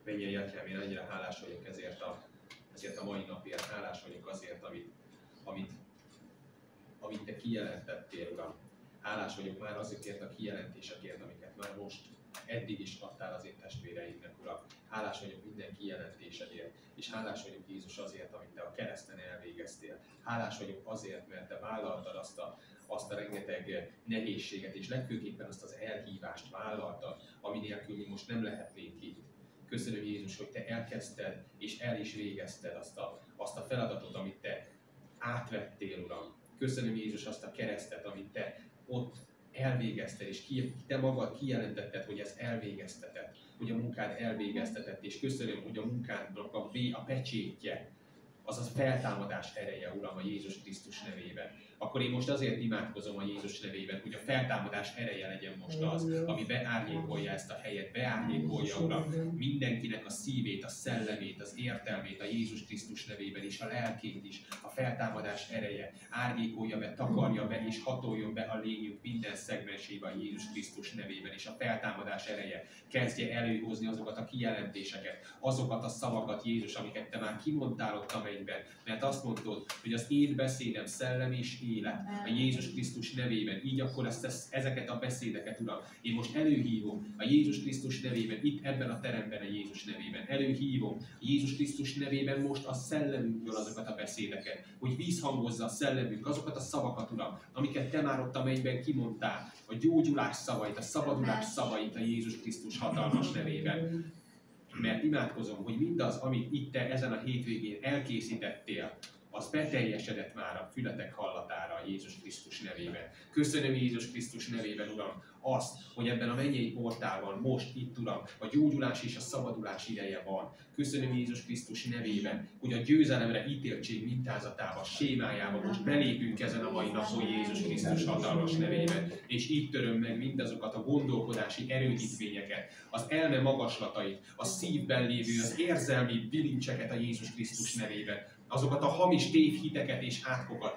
mennyei Atyám, én annyira hálás vagyok ezért a mai napért, hálás vagyok azért, amit Te kijelentettél, Uram. Hálás vagyok már azokért a kijelentésekért, amiket már most eddig is adtál az én testvéreimnek, Uram. Hálás vagyok minden kijelentésedért, és hálás vagyok, Jézus, azért, amit Te a kereszten elvégeztél. Hálás vagyok azért, mert Te vállaltad azt a rengeteg nehézséget, és legfőképpen azt az elhívást vállaltad, ami nélkül mi most nem lehetnénk itt. Köszönöm, Jézus, hogy Te elkezdted, és el is végezted azt a feladatot, amit Te átvettél, Uram. Köszönöm, Jézus, azt a keresztet, amit Te ott elvégezted, és Te magad kijelentetted, hogy ez elvégeztetett, hogy a munkád elvégeztetett, és köszönöm, hogy a munkádnak a pecsétje, az a feltámadás ereje, Uram, a Jézus Krisztus nevében. Akkor én most azért imádkozom a Jézus nevében, hogy a feltámadás ereje legyen most az, ami beárnyékolja ezt a helyet, beárnyékolja, Uram, mindenkinek a szívét, a szellemét, az értelmét a Jézus Krisztus nevében, és a lelkét is. A feltámadás ereje árnyékolja be, takarja be, és hatoljon be a lényünk minden szegmensébe a Jézus Krisztus nevében, és a feltámadás ereje kezdje előhozni azokat a kijelentéseket, azokat a szavakat, Jézus, amiket Te már kimondtál ott a mennyben, mert azt mondtad, hogy az én beszédem szellem és élet a Jézus Krisztus nevében. Így akkor ezeket a beszédeket, Uram, én most előhívom a Jézus Krisztus nevében, itt ebben a teremben a Jézus nevében. Előhívom a Jézus Krisztus nevében most a szellemünkből azokat a beszédeket, hogy vízhangozza a szellemünk, azokat a szavakat, Uram, amiket Te már ott a mennyben kimondtál, a gyógyulás szavait, a szabadulás szavait a Jézus Krisztus hatalmas nevében. Mert imádkozom, hogy mindaz, amit itt Te ezen a hétvégén elkészítettél, az beteljesedett már a fületek hallatára Jézus Krisztus nevében. Köszönöm Jézus Krisztus nevében, Uram, azt, hogy ebben a mennyei portálban most itt, Uram, a gyógyulás és a szabadulás ideje van. Köszönöm Jézus Krisztus nevében, hogy a győzelemre ítéltség mintázatába, sémájába most belépünk ezen a mai napon Jézus Krisztus hatalmas nevében. És így töröm meg mindazokat a gondolkodási erődítvényeket, az elme magaslatait, a szívben lévő, az érzelmi bilincseket a Jézus Krisztus nevében. Azokat a hamis tévhiteket és átkokat,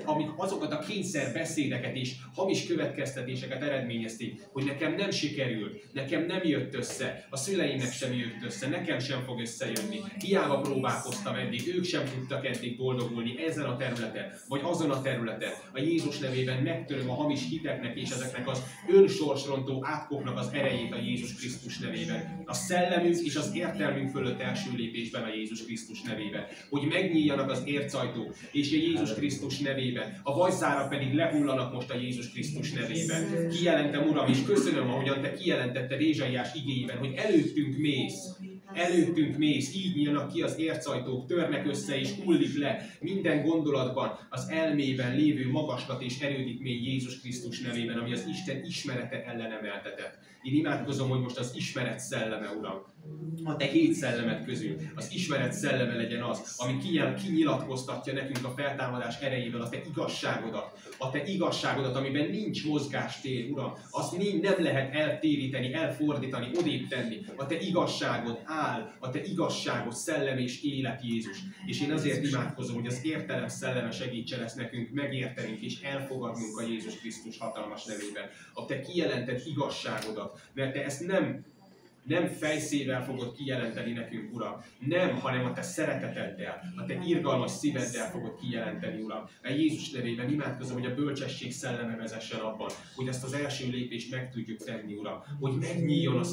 amik azokat a kényszer beszédeket és hamis következtetéseket eredményezték, hogy nekem nem sikerült, nekem nem jött össze, a szüleimnek sem jött össze, nekem sem fog összejönni. Hiába próbálkoztam eddig, ők sem tudtak eddig boldogulni ezen a területen, vagy azon a területen. A Jézus nevében megtöröm a hamis hiteknek és ezeknek az önsorsrontó átkoknak az erejét a Jézus Krisztus nevében. A szellemünk és az értelmünk fölött első lépésben a Jézus Krisztus nevében. Hogy megnyíljanak az ércajtók, és a Jézus Krisztus nevében. A vajszára pedig lehullanak most a Jézus Krisztus nevében. Kijelentem, Uram, és köszönöm, ahogyan Te kijelentetted Ézsaiás igéjében, hogy előttünk mész. Előttünk mész, így nyílnak ki az ércajtók, törnek össze és hullik le minden gondolatban, az elmében lévő magaslat és erődítmény Jézus Krisztus nevében, ami az Isten ismerete ellen emeltetett. Én imádkozom, hogy most az ismeret szelleme, Uram, a Te 7 szellemet közül, az ismeret szelleme legyen az, ami kinyilatkoztatja nekünk a feltámadás erejével a Te igazságodat, amiben nincs mozgástér, Uram, azt nem lehet eltéríteni, elfordítani, odébb tenni. A Te igazságod áll, a Te igazságod szellem és élet, Jézus. És én azért imádkozom, hogy az értelem szelleme segítsen ezt nekünk megértenünk és elfogadnunk a Jézus Krisztus hatalmas nevében. A Te kijelentett igazságodat, mert Te ezt nem fejszével fogod kijelenteni nekünk, Uram. Nem, hanem a Te szereteteddel, a Te irgalmas szíveddel fogod kijelenteni, Uram. A Jézus nevében imádkozom, hogy a bölcsesség szelleme vezessen abban, hogy ezt az első lépést meg tudjuk tenni, Uram. Hogy megnyíljon a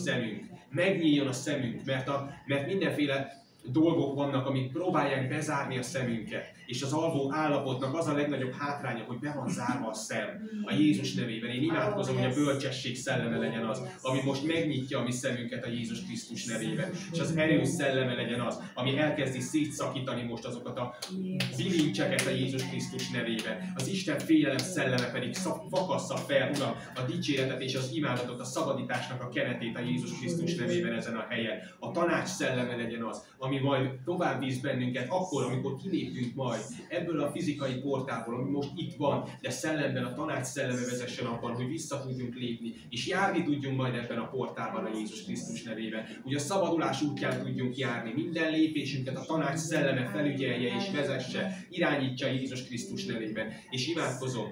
szemünk, mert mindenféle dolgok vannak, amik próbálják bezárni a szemünket, és az alvó állapotnak az a legnagyobb hátránya, hogy be van zárva a szem. A Jézus nevében én imádkozom, hogy a bölcsesség szelleme legyen az, ami most megnyitja a mi szemünket a Jézus Krisztus nevében, és az erő szelleme legyen az, ami elkezdi szétszakítani most azokat a bilincseket a Jézus Krisztus nevében. Az Isten félelem szelleme pedig fakassza fel, Uram, a dicséretet és az imádatot, a szabadításnak a keretét a Jézus Krisztus nevében ezen a helyen. A tanács szelleme legyen az, ami majd tovább visz bennünket akkor, amikor kilépünk majd ebből a fizikai portából, ami most itt van, de szellemben a tanács szelleme vezessen abban, hogy vissza tudjunk lépni, és járni tudjunk majd ebben a portálban a Jézus Krisztus nevében. Hogy a szabadulás útján tudjunk járni, minden lépésünket a tanács szelleme felügyelje és vezesse, irányítsa Jézus Krisztus nevében. És imádkozom,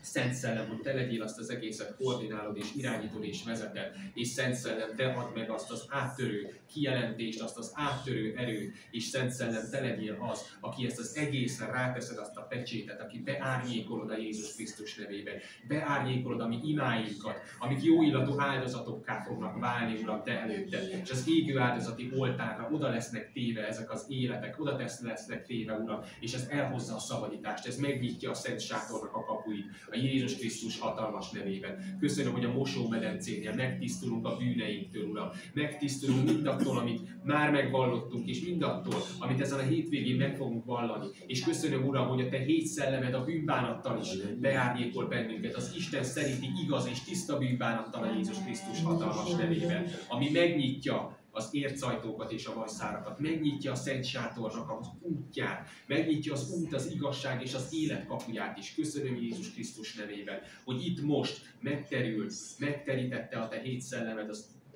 Szent Szellem, hogy te legyél, azt az egészet koordinálod és irányítod és vezeted, és Szent Szellem, te add meg azt az áttörő kijelentést, azt az áttörő erőt, és Szent Szellem, te legyél az, aki ezt az egészen ráteszed azt a pecsétet, aki beárnyékolod a Jézus Krisztus nevében, beárnyékolod a mi imáinkat, amik jó illatú áldozatokká fognak válni, Uram, te előtted, és az égő áldozati oltárra oda lesznek téve ezek az életek, oda lesznek téve, Uram, és ez elhozza a szabadítást, ez megnyitja a Szent Sátornak a kapuit, a Jézus Krisztus hatalmas nevében. Köszönöm, hogy a mosómedencénél megtisztulunk a bűneinktől, Uram, megtisztulunk mindattól, amit már megvallottunk, és mindattól, amit ezen a hétvégén meg fogunk vallani. És köszönöm, Uram, hogy a te hét szellemed a bűnbánattal is beárnyékol bennünket, az Isten szerinti igaz és tiszta bűnbánattal a Jézus Krisztus hatalmas nevében, ami megnyitja az ércajtókat és a vajszárakat, megnyitja a Szent Sátornak az útját, megnyitja az út, az igazság és az élet kapuját is. Köszönöm Jézus Krisztus nevében, hogy itt most megterült, megterítette a te hét szellemed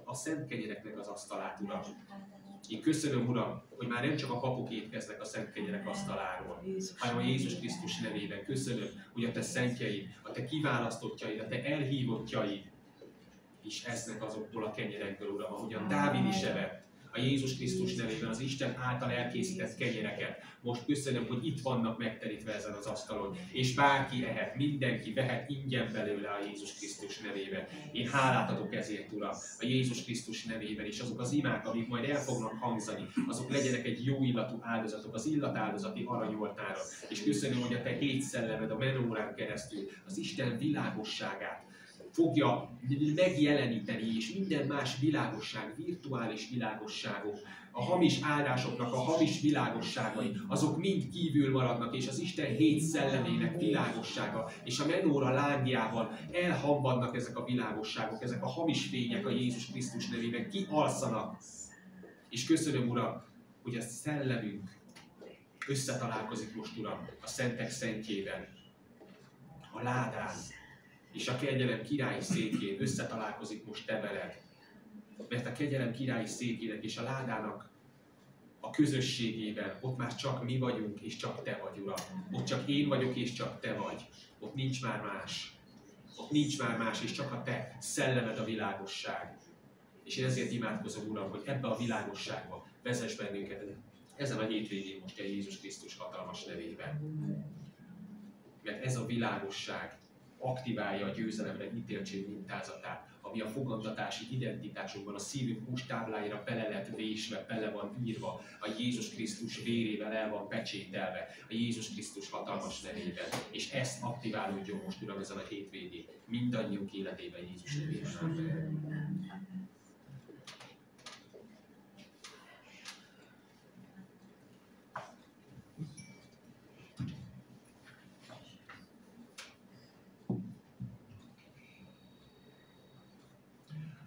a szent kenyereknek az asztalát, Uram. Én köszönöm, Uram, hogy már nem csak a papok étkeznek a szent kenyerek asztaláról, hanem a Jézus Krisztus nevében. Köszönöm, hogy a te szentjeid, a te kiválasztottjaid, a te elhívottjaid is esznek azokból a kenyerekből, Uram, ahogyan Dávid is evett a Jézus Krisztus nevében az Isten által elkészített kenyereket. Most köszönöm, hogy itt vannak megterítve ezen az asztalon, és bárki ehet, mindenki vehet ingyen belőle a Jézus Krisztus nevében. Én hálát adok ezért, Uram, a Jézus Krisztus nevében, és azok az imák, amik majd el fognak hangzani, azok legyenek egy jó illatú áldozatok, az illatáldozati aranyoltára. És köszönöm, hogy a te hét szellemed a menórán keresztül az Isten világosságát fogja megjeleníteni, és minden más világosság, virtuális világosságok, a hamis áldásoknak a hamis világosságai, azok mind kívül maradnak, és az Isten hét szellemének világossága, és a menóra lángjával elhamvadnak ezek a világosságok, ezek a hamis fények a Jézus Krisztus nevében kialszanak. És köszönöm, Uram, hogy a szellemünk összetalálkozik most, Uram, a szentek szentjében, a ládán, és a kegyelem királyi székén összetalálkozik most te veled. Mert a kegyelem királyi székének és a ládának a közösségében ott már csak mi vagyunk, és csak te vagy, Uram. Ott csak én vagyok, és csak te vagy. Ott nincs már más. Ott nincs már más, és csak a te szellemed a világosság. És én ezért imádkozom, Uram, hogy ebbe a világosságba vezess bennünket ezen a hétvégén most a Jézus Krisztus hatalmas nevében. Mert ez a világosság aktiválja a győzelemre ítéltség mintázatát, ami a fogantatási identitásunkban, a szívünk mustábláira bele lett vésve, bele van írva, a Jézus Krisztus vérével el van pecsételve, a Jézus Krisztus hatalmas nevében. És ezt aktiválódjon most, Uram, ezen a hétvégén, mindannyiunk életében Jézus nevében. Amen.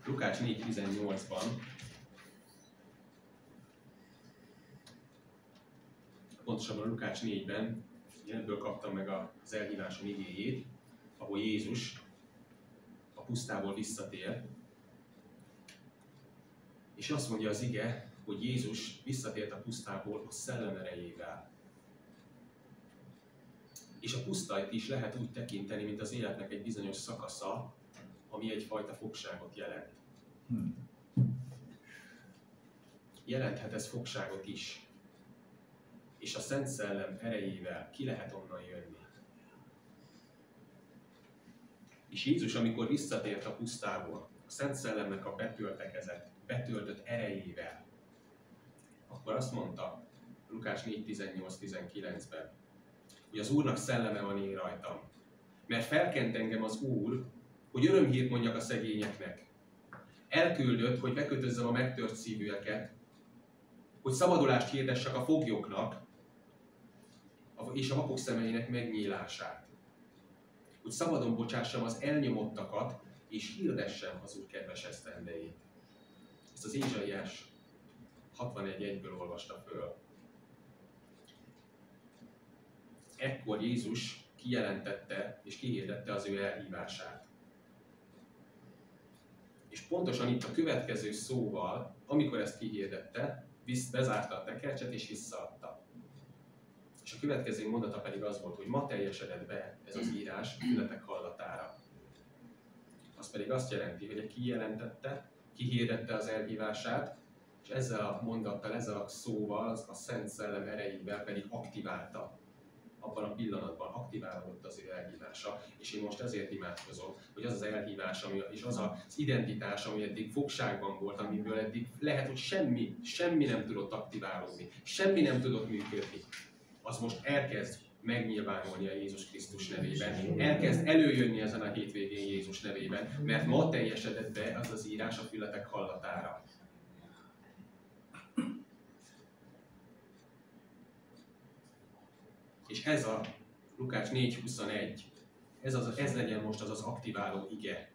Lukács 4.18-ban pontosabban Lukács 4-ben ebből kaptam meg az elhívásom igéjét, ahol Jézus a pusztából visszatér, és azt mondja az ige, hogy Jézus visszatért a pusztából a szellem erejével. És a pusztait is lehet úgy tekinteni, mint az életnek egy bizonyos szakasza, ami egyfajta fogságot jelent. Jelenthet ez fogságot is. És a Szent Szellem erejével ki lehet onnan jönni. És Jézus, amikor visszatért a pusztából, a Szent Szellemnek a betöltött erejével, akkor azt mondta Lukács 4.18-19-ben, hogy az Úrnak szelleme van én rajtam, mert felkent engem az Úr, hogy örömhírt mondjak a szegényeknek. Elküldött, hogy bekötözzem a megtört szívűeket, hogy szabadulást hirdessek a foglyoknak, és a vakok szemeinek megnyílását. Hogy szabadon bocsássam az elnyomottakat, és hirdessem az Úr kedves esztendejét. Ezt az Ézsaiás 61.1-ből olvasta föl. Ekkor Jézus kijelentette és kihirdette az ő elhívását. És pontosan itt a következő szóval, amikor ezt kihirdette, bezárta a tekercset és visszaadta. És a következő mondata pedig az volt, hogy ma teljesedett be ez az írás a fületek hallatára. Az pedig azt jelenti, hogy kijelentette, kihirdette az elhívását, és ezzel a mondattal, ezzel a szóval, a Szent Szellem erejével pedig aktiválta. Abban a pillanatban aktiválódott az ő elhívása, és én most ezért imádkozom, hogy az az elhívás, és az az identitás, ami eddig fogságban volt, amiből eddig lehet, hogy semmi nem tudott aktiválódni, semmi nem tudott működni, az most elkezd megnyilvánulni a Jézus Krisztus nevében, elkezd előjönni ezen a hétvégén Jézus nevében, mert ma teljesedett be az az írás a fületek hallatára. És ez a Lukács 4.21, ez legyen most az az aktiváló ige,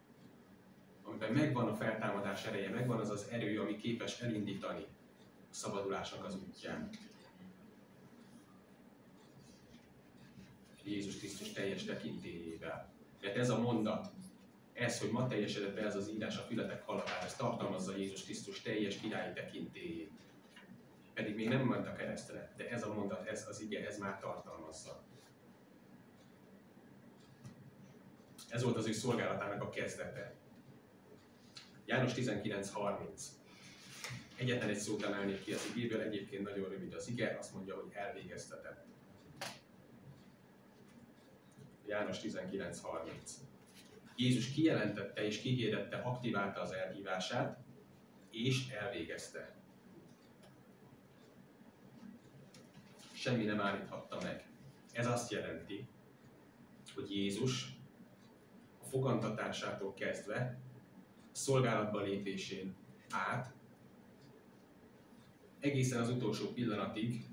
amiben megvan a feltámadás ereje, megvan az az erő, ami képes elindítani a szabadulásnak az útján. Jézus Krisztus teljes tekintélyével. Mert ez a mondat, ez, hogy ma teljesedett be ez az írás a fületek hallatára, ez tartalmazza Jézus Krisztus teljes királyi tekintélyét. Pedig még nem ment a keresztre, de ez a mondat, ez az ige, ez már tartalmazza. Ez volt az ő szolgálatának a kezdete. János 19.30. Egyetlen egy szót emelnék ki az igéből, egyébként nagyon rövid az ige, azt mondja, hogy elvégeztetett. János 19.30. Jézus kijelentette és kihirdette, aktiválta az elhívását, és elvégezte. Semmi nem állíthatta meg. Ez azt jelenti, hogy Jézus a fogantatásától kezdve, a szolgálatba lépésén át, egészen az utolsó pillanatig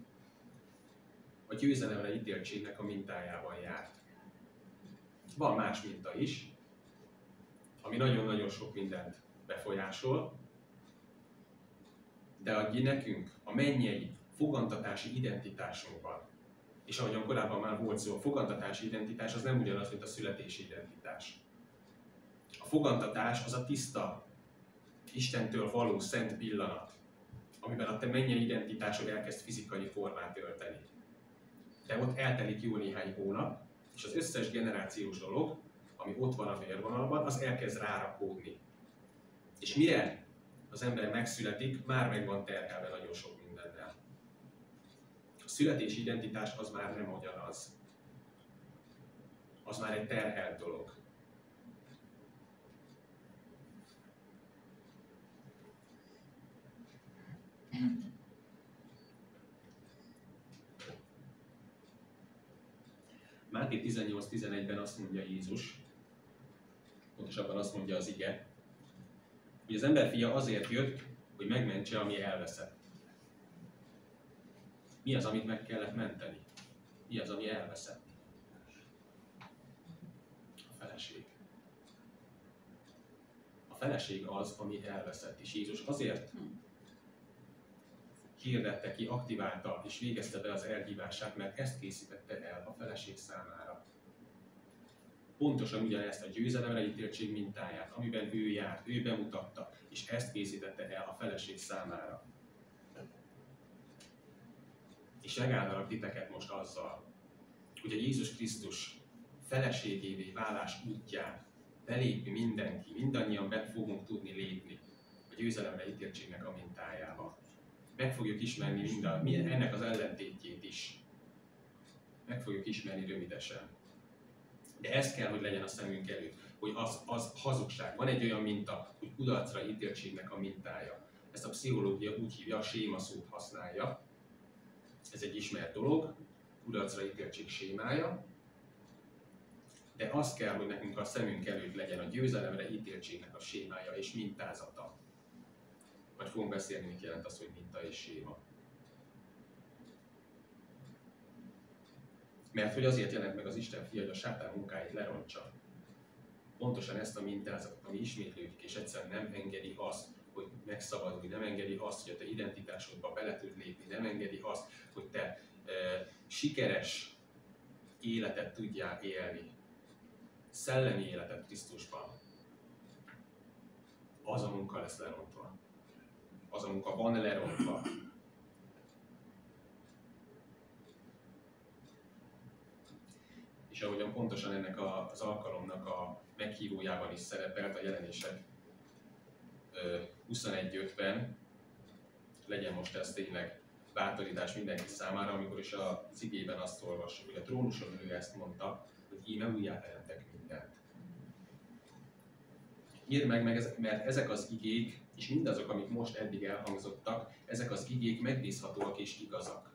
a győzelemre ítéltségnek a mintájában járt. Van más minta is, ami nagyon-nagyon sok mindent befolyásol, de adj nekünk a mennyei fogantatási identitásunkban. És ahogyan korábban már volt szó, a fogantatási identitás az nem ugyanaz, mint a születési identitás. A fogantatás az a tiszta, Istentől való szent pillanat, amiben a te mennyei identitásod elkezd fizikai formát ölteni. De ott eltelik jó néhány hónap, és az összes generációs dolog, ami ott van a vérvonalban, az elkezd rárakódni. És mire az ember megszületik, már meg van terhelve nagyon sok mindennel. A születési identitás az már nem ugyanaz. Az már egy terhelt dolog. Máté 18.11-ben azt mondja Jézus, pontosabban azt mondja az ige, hogy az emberfia azért jött, hogy megmentse, ami elveszett. Mi az, amit meg kellett menteni? Mi az, ami elveszett? A feleség. A feleség az, ami elveszett. És Jézus azért hirdette ki, aktiválta és végezte be az elhívását, mert ezt készítette el a feleség számára. Pontosan ugyanezt a győzelemre ítéltség mintáját, amiben ő járt, ő bemutatta, és ezt készítette el a feleség számára. És megáldalak titeket most azzal, hogy a Jézus Krisztus feleségévé válás útján belépni mindenki, mindannyian be fogunk tudni lépni a győzelemre ítéltségnek a mintájába. Meg fogjuk ismerni ennek az ellentétjét is. Meg fogjuk ismerni rövidesen. De ez kell, hogy legyen a szemünk előtt, hogy az hazugság. Van egy olyan minta, hogy kudarcra ítéltségnek a mintája. Ezt a pszichológia úgy hívja, a séma szót használja. Ez egy ismert dolog, kudarcra ítéltség sémája. De az kell, hogy nekünk a szemünk előtt legyen a győzelemre ítéltségnek a sémája és mintázata. Majd fogunk beszélni, mit jelent az, hogy minta és séma. Mert hogy azért jelent meg az Isten fia, hogy a sátán munkáit lerontsa. Pontosan ezt a mintázatot, ami ismétlődik, és egyszerűen nem engedi azt, hogy megszabadulj, nem engedi azt, hogy a te identitásodba bele tud lépni, nem engedi azt, hogy te sikeres életet tudjál élni. Szellemi életet Krisztusban. Az a munka lesz lerontva. Az a munka van lerontva. tanítványa pontosan ennek az alkalomnak a meghívójában is szerepelt, a Jelenések 21:5-ben. Legyen most ez tényleg bátorítás mindenki számára, amikor is az igében azt olvassuk, hogy a trónuson ülő ezt mondta, hogy íme újjáteremtek mindent. Írd meg, mert ezek az igék, és mindazok, amik most eddig elhangzottak, ezek az igék megbízhatóak és igazak.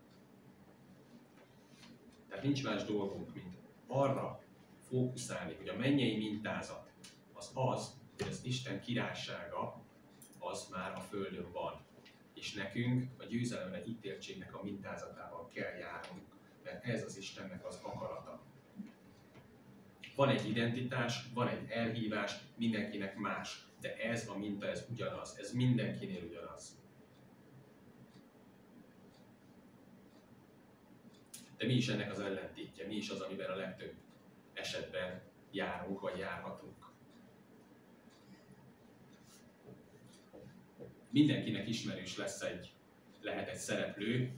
Tehát nincs más dolgunk, mint arra fókuszálni, hogy a mennyei mintázat az, hogy az Isten királysága az már a Földön van. És nekünk a győzelemre ítéltségnek a mintázatával kell járnunk, mert ez az Istennek az akarata. Van egy identitás, van egy elhívás, mindenkinek más, de ez a minta, ez ugyanaz, ez mindenkinél ugyanaz. De mi is ennek az ellentétje, mi is az, amiben a legtöbb esetben járunk, vagy járhatunk. Mindenkinek ismerős lehet egy szereplő,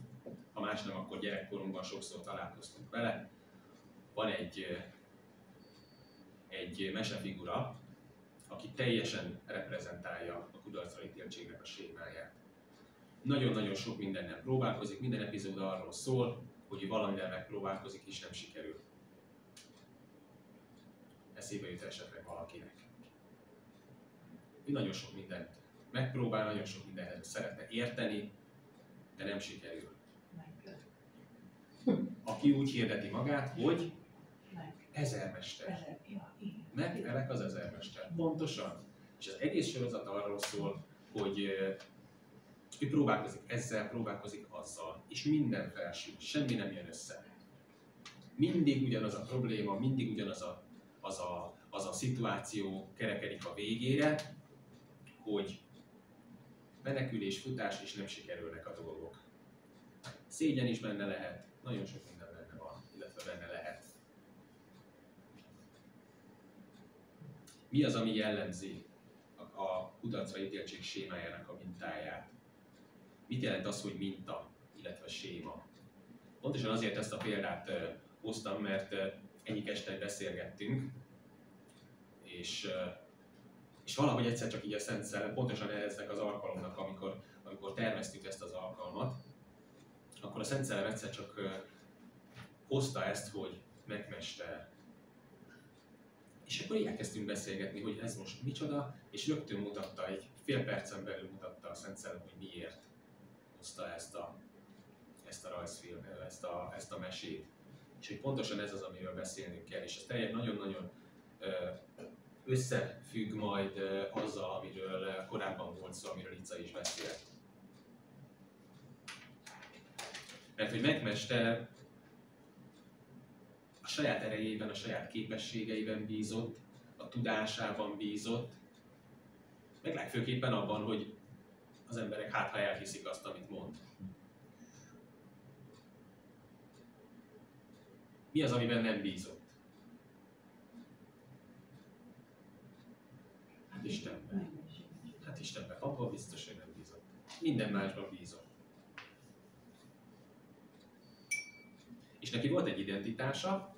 ha más nem, akkor gyerekkorunkban sokszor találkoztunk vele. Van egy mesefigura, aki teljesen reprezentálja a kudarcra ítéltségnek a sémáját. Nagyon-nagyon sok mindennel próbálkozik, minden epizód arról szól, hogy valamivel megpróbálkozik és nem sikerül. Eszébe jut esetleg valakinek. Ő nagyon sok mindent megpróbál, nagyon sok mindenhez szeretne érteni, de nem sikerül. Aki úgy hirdeti magát, hogy ezermester. Megfelek az ezermester. Pontosan. És az egész sorozat arról szól, hogy ő próbálkozik ezzel, próbálkozik azzal, és minden felsül, semmi nem jön össze. Mindig ugyanaz a probléma, mindig ugyanaz az a szituáció kerekedik a végére, hogy menekülés, futás, és nem sikerülnek a dolgok. Szégyen is benne lehet, nagyon sok minden benne van, illetve benne lehet. Mi az, ami jellemzi a kudarcra ítéltség sémájának a mintáját? Mit jelent az, hogy minta, illetve séma? Pontosan azért ezt a példát hoztam, mert egyik este beszélgettünk, és valahogy egyszer csak így a Szent Szellem, pontosan eznek az alkalomnak, amikor terveztük ezt az alkalmat, akkor a Szent Szellem egyszer csak hozta ezt, hogy megmester. És akkor így elkezdtünk beszélgetni, hogy ez most micsoda, és rögtön mutatta, egy fél percen belül mutatta a Szent Szellem, hogy miért hozta ezt a rajzfilmet, ezt a mesét. És hogy pontosan ez az, amiről beszélnünk kell, és ez teljesen nagyon-nagyon összefügg majd azzal, amiről korábban volt szó, amiről Ica is beszélt. Mert hogy megmester a saját erejében, a saját képességeiben bízott, a tudásában bízott, meg legfőképpen abban, hogy az emberek ha elhiszik azt, amit mond. Mi az, amiben nem bízott? Hát Istenben. Hát Istenben. Abban biztos, hogy nem bízott. Minden másban bízott. És neki volt egy identitása,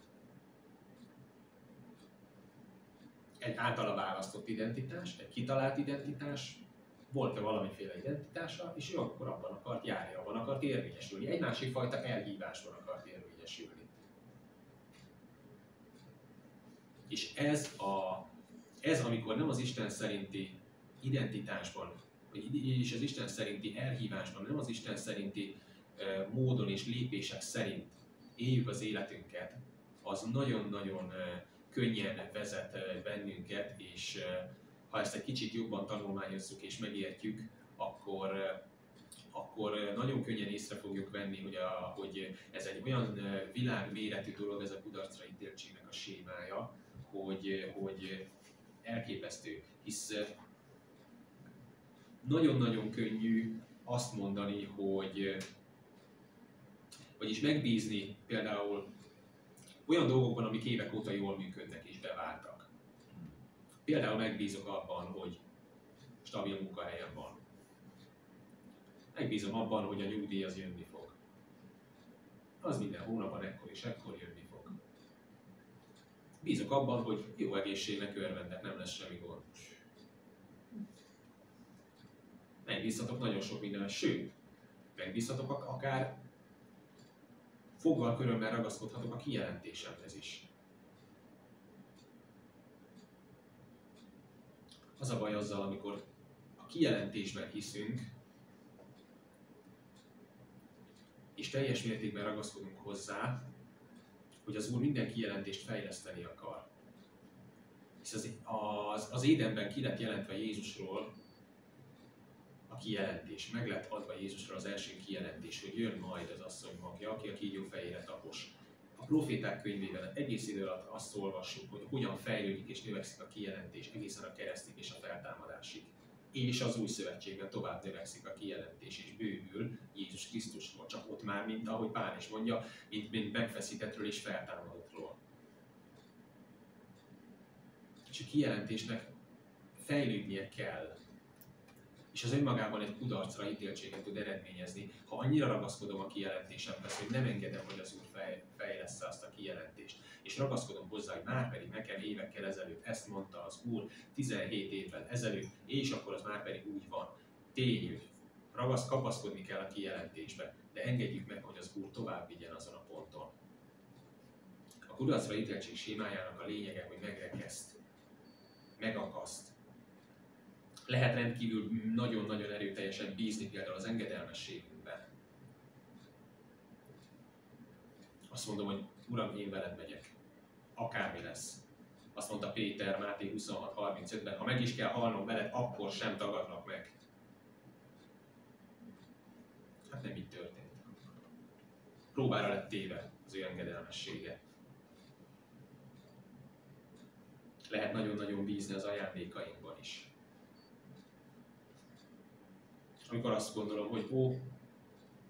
egy általa választott identitás, egy kitalált identitás, volt-e valamiféle identitása, és ő akkor abban akart járni, abban akart érvényesülni. Egy másik fajta elhívásban akart érvényesülni. És ez, amikor nem az Isten szerinti identitásban, és az Isten szerinti elhívásban, nem az Isten szerinti módon és lépések szerint éljük az életünket, az nagyon-nagyon könnyen vezet bennünket, és ha ezt egy kicsit jobban tanulmányozzuk és megértjük, akkor nagyon könnyen észre fogjuk venni, hogy ez egy olyan világméretű dolog, ez a kudarcra ítéltségnek a sémája, hogy elképesztő, hisz nagyon-nagyon könnyű azt mondani, vagyis megbízni például olyan dolgokban, amik évek óta jól működnek és beváltak. Például megbízok abban, hogy stabil munkahelyem van. Megbízom abban, hogy a nyugdíj az jönni fog. Az minden hónapban ekkor és ekkor jönni fog. Bízok abban, hogy jó egészségnek örvendek, nem lesz semmi gond. Megbízhatok nagyon sok mindenben, sőt, megbízhatok akár foggal körömmel ragaszkodhatok a kijelentésemhez is. Az a baj azzal, amikor a kijelentésben hiszünk, és teljes mértékben ragaszkodunk hozzá, hogy az Úr minden kijelentést fejleszteni akar. Hisz az Édenben ki lett jelentve Jézusról a kijelentés. Meg lett adva Jézusról az első kijelentés, hogy jön majd az asszony magja, aki a kígyó fejére tapos. A proféták könyvében egész idő alatt azt olvassuk, hogy hogyan fejlődik és növekszik a kijelentés egészen a keresztig és a feltámadásig. És az új szövetségben tovább növekszik a kijelentés és bővül Jézus Krisztusról, csak ott már, mint ahogy Pál is mondja, mint megfeszítettről és feltámadottról. És a kijelentésnek fejlődnie kell. És az önmagában egy kudarcra ítéltséget tud eredményezni, ha annyira ragaszkodom a kijelentésemhez, hogy nem engedem, hogy az Úr fejlessze azt a kijelentést. És ragaszkodom hozzá, hogy már pedig nekem évekkel ezelőtt ezt mondta az Úr, 17 évvel ezelőtt, és akkor az már pedig úgy van. Tény, hogy kapaszkodni kell a kijelentésbe, de engedjük meg, hogy az Úr tovább vigyen azon a ponton. A kudarcra ítéltség sémájának a lényege, hogy megrekeszt, megakaszt. Lehet rendkívül nagyon-nagyon erőteljesen bízni például az engedelmességünkben. Azt mondom, hogy Uram, én veled megyek. Akármi lesz. Azt mondta Péter Máté 26:35-ben, ha meg is kell halnom veled, akkor sem tagadlak meg. Hát nem így történt. Próbára lett téve az ő engedelmessége. Lehet nagyon-nagyon bízni az ajándékainkban is. Amikor azt gondolom, hogy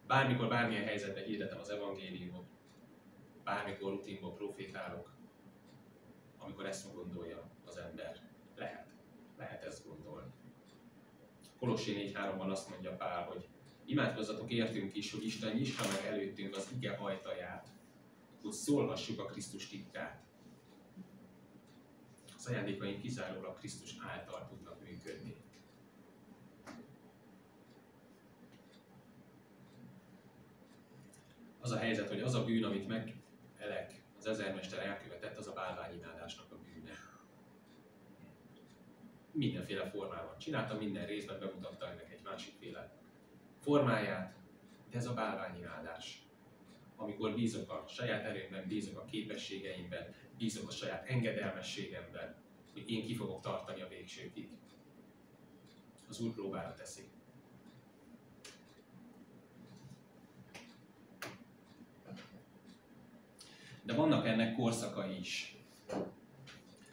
bármikor, bármilyen helyzetben hirdetem az evangéliumot, bármikor rutinból profétálok, amikor ezt gondolja az ember. Lehet ezt gondolni. Kolossé 4:3-ban azt mondja Pál, hogy imádkozzatok értünk is, hogy Isten nyissa meg előttünk az ige ajtaját, hogy szólhassuk a Krisztus titkát. Az ajándékaink kizárólag Krisztus által tudnak működni. Az a helyzet, hogy az a bűn, amit Melek, az ezermester elkövetett, az a bálványimádásnak a bűne. Mindenféle formában csinálta, minden részben bemutatta ennek egy másikféle formáját, de ez a bálványimádás. Amikor bízok a saját erőmben, bízok a képességeimben, bízok a saját engedelmességemben, hogy én ki fogok tartani a végsőkig. Az Úr próbára teszi. De vannak ennek korszakai is.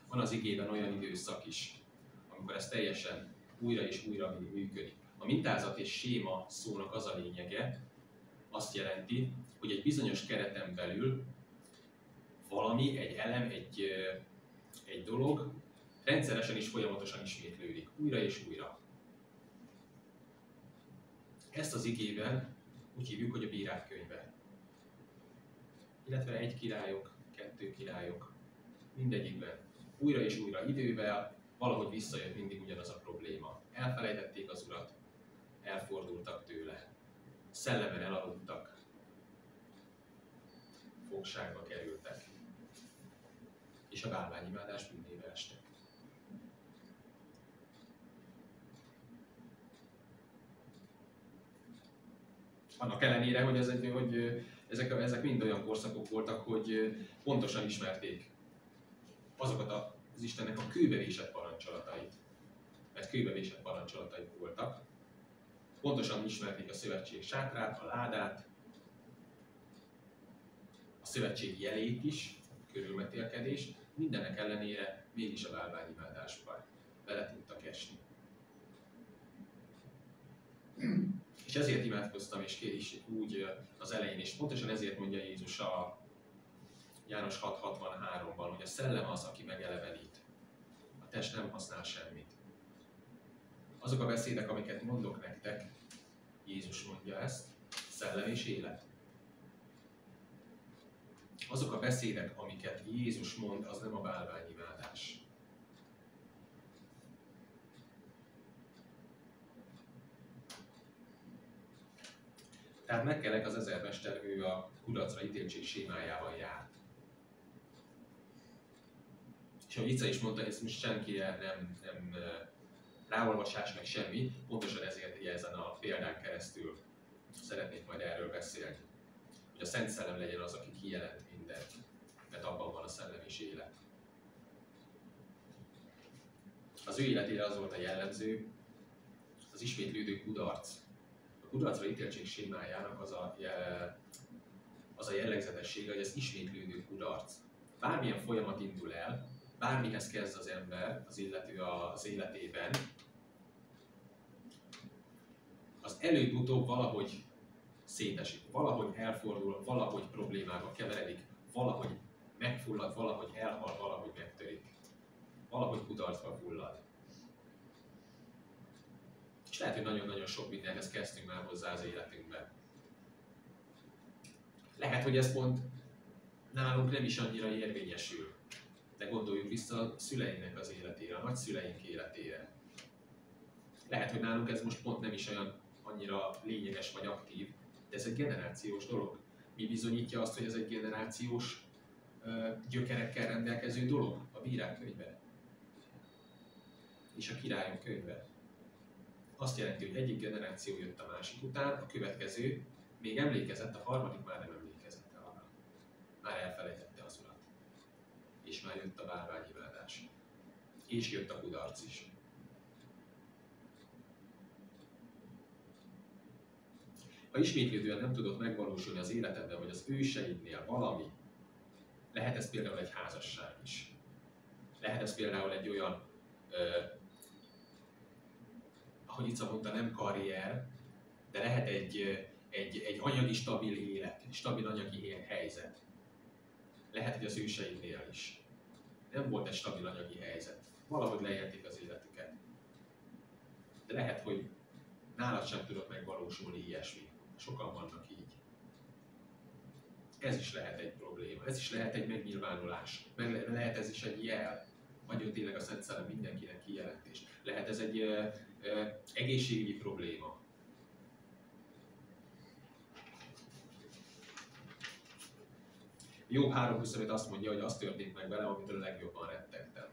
Van az igében olyan időszak is, amikor ez teljesen újra és újra működik. A mintázat és séma szónak az a lényege, azt jelenti, hogy egy bizonyos kereten belül valami, egy elem, egy dolog rendszeresen és folyamatosan ismétlődik, újra és újra. Ezt az igében úgy hívjuk, hogy a bírák könyve. Illetve 1 királyok, 2 királyok, mindegyikben újra és újra idővel valahogy visszajött mindig ugyanaz a probléma. Elfelejtették az Urat, elfordultak tőle, szellemen elaludtak, fogságba kerültek, és a bálványimádás bűnébe estek. Annak ellenére, hogy ezek mind olyan korszakok voltak, hogy pontosan ismerték azokat az Istennek a kőbevésett parancsolatait. Mert kőbevésett parancsolatai voltak. Pontosan ismerték a szövetség sátrát, a ládát, a szövetség jelét is, körülmetélkedést, mindenek ellenére mégis a bálványimádásban bele tudtak esni. És ezért imádkoztam, és úgy az elején is. Pontosan ezért mondja Jézus a János 6:63-ban, hogy a szellem az, aki megelevenít. A test nem használ semmit. Azok a beszédek, amiket mondok nektek, Jézus mondja ezt, szellem és élet. azok a beszédek, amiket Jézus mond, az nem a bálványimádás. Tehát Mekkelek az ezermester, ő a kudarcra ítéltség sémájával járt. És ahogy Ica is mondta, ez most senkire nem ráolvasás meg semmi, pontosan ezért ezen a példán keresztül szeretnék majd erről beszélni. Hogy a Szent Szellem legyen az, aki kijelent mindent, mert abban van a szellemis élet. Az ő életére az volt a jellemző, az ismétlődő kudarc. A kudarcra ítéltség sémájának az a jellegzetessége, hogy ez ismétlődő kudarc. Bármilyen folyamat indul el, bármihez kezd az ember, az illető az életében, az előbb-utóbb valahogy szétesik, valahogy elfordul, valahogy problémába keveredik, valahogy megfullad, valahogy elhal, valahogy megtörik. Valahogy kudarcba fullad. És lehet, hogy nagyon-nagyon sok mindenhez kezdtünk már hozzá az életünkben. Lehet, hogy ez pont nálunk nem is annyira érvényesül. De gondoljuk vissza a szüleinek az életére, a nagyszüleink életére. Lehet, hogy nálunk ez most pont nem is olyan annyira lényeges vagy aktív, de ez egy generációs dolog. Mi bizonyítja azt, hogy ez egy generációs gyökerekkel rendelkező dolog? A Bírák könyve és a Királyok könyve. Azt jelenti, hogy egyik generáció jött a másik után, a következő még emlékezett, a harmadik már nem emlékezett arra. Már elfelejtette az Urat. És már jött a bálványimádás. És jött a kudarc is. Ha ismétlődően nem tudott megvalósulni az életedben, vagy az őseidnél valami, lehet ez például egy házasság is. Lehet ez például egy olyan, ahogy Ica mondta, nem karrier, de lehet egy anyagi stabil élet, egy stabil anyagi helyzet. Lehet, hogy az őseidnél is. Nem volt egy stabil anyagi helyzet. Valahogy leélték az életüket. De lehet, hogy nálad sem tudott megvalósulni ilyesmi. Sokan vannak így. Ez is lehet egy probléma, ez is lehet egy megnyilvánulás. Lehet ez is egy jel. Adjon tényleg a Szent Szellem mindenkinek kijelentés. Lehet ez egy egészségügyi probléma. Jobb 3.25 azt mondja, hogy az történt meg vele, amitől a legjobban rettegtem.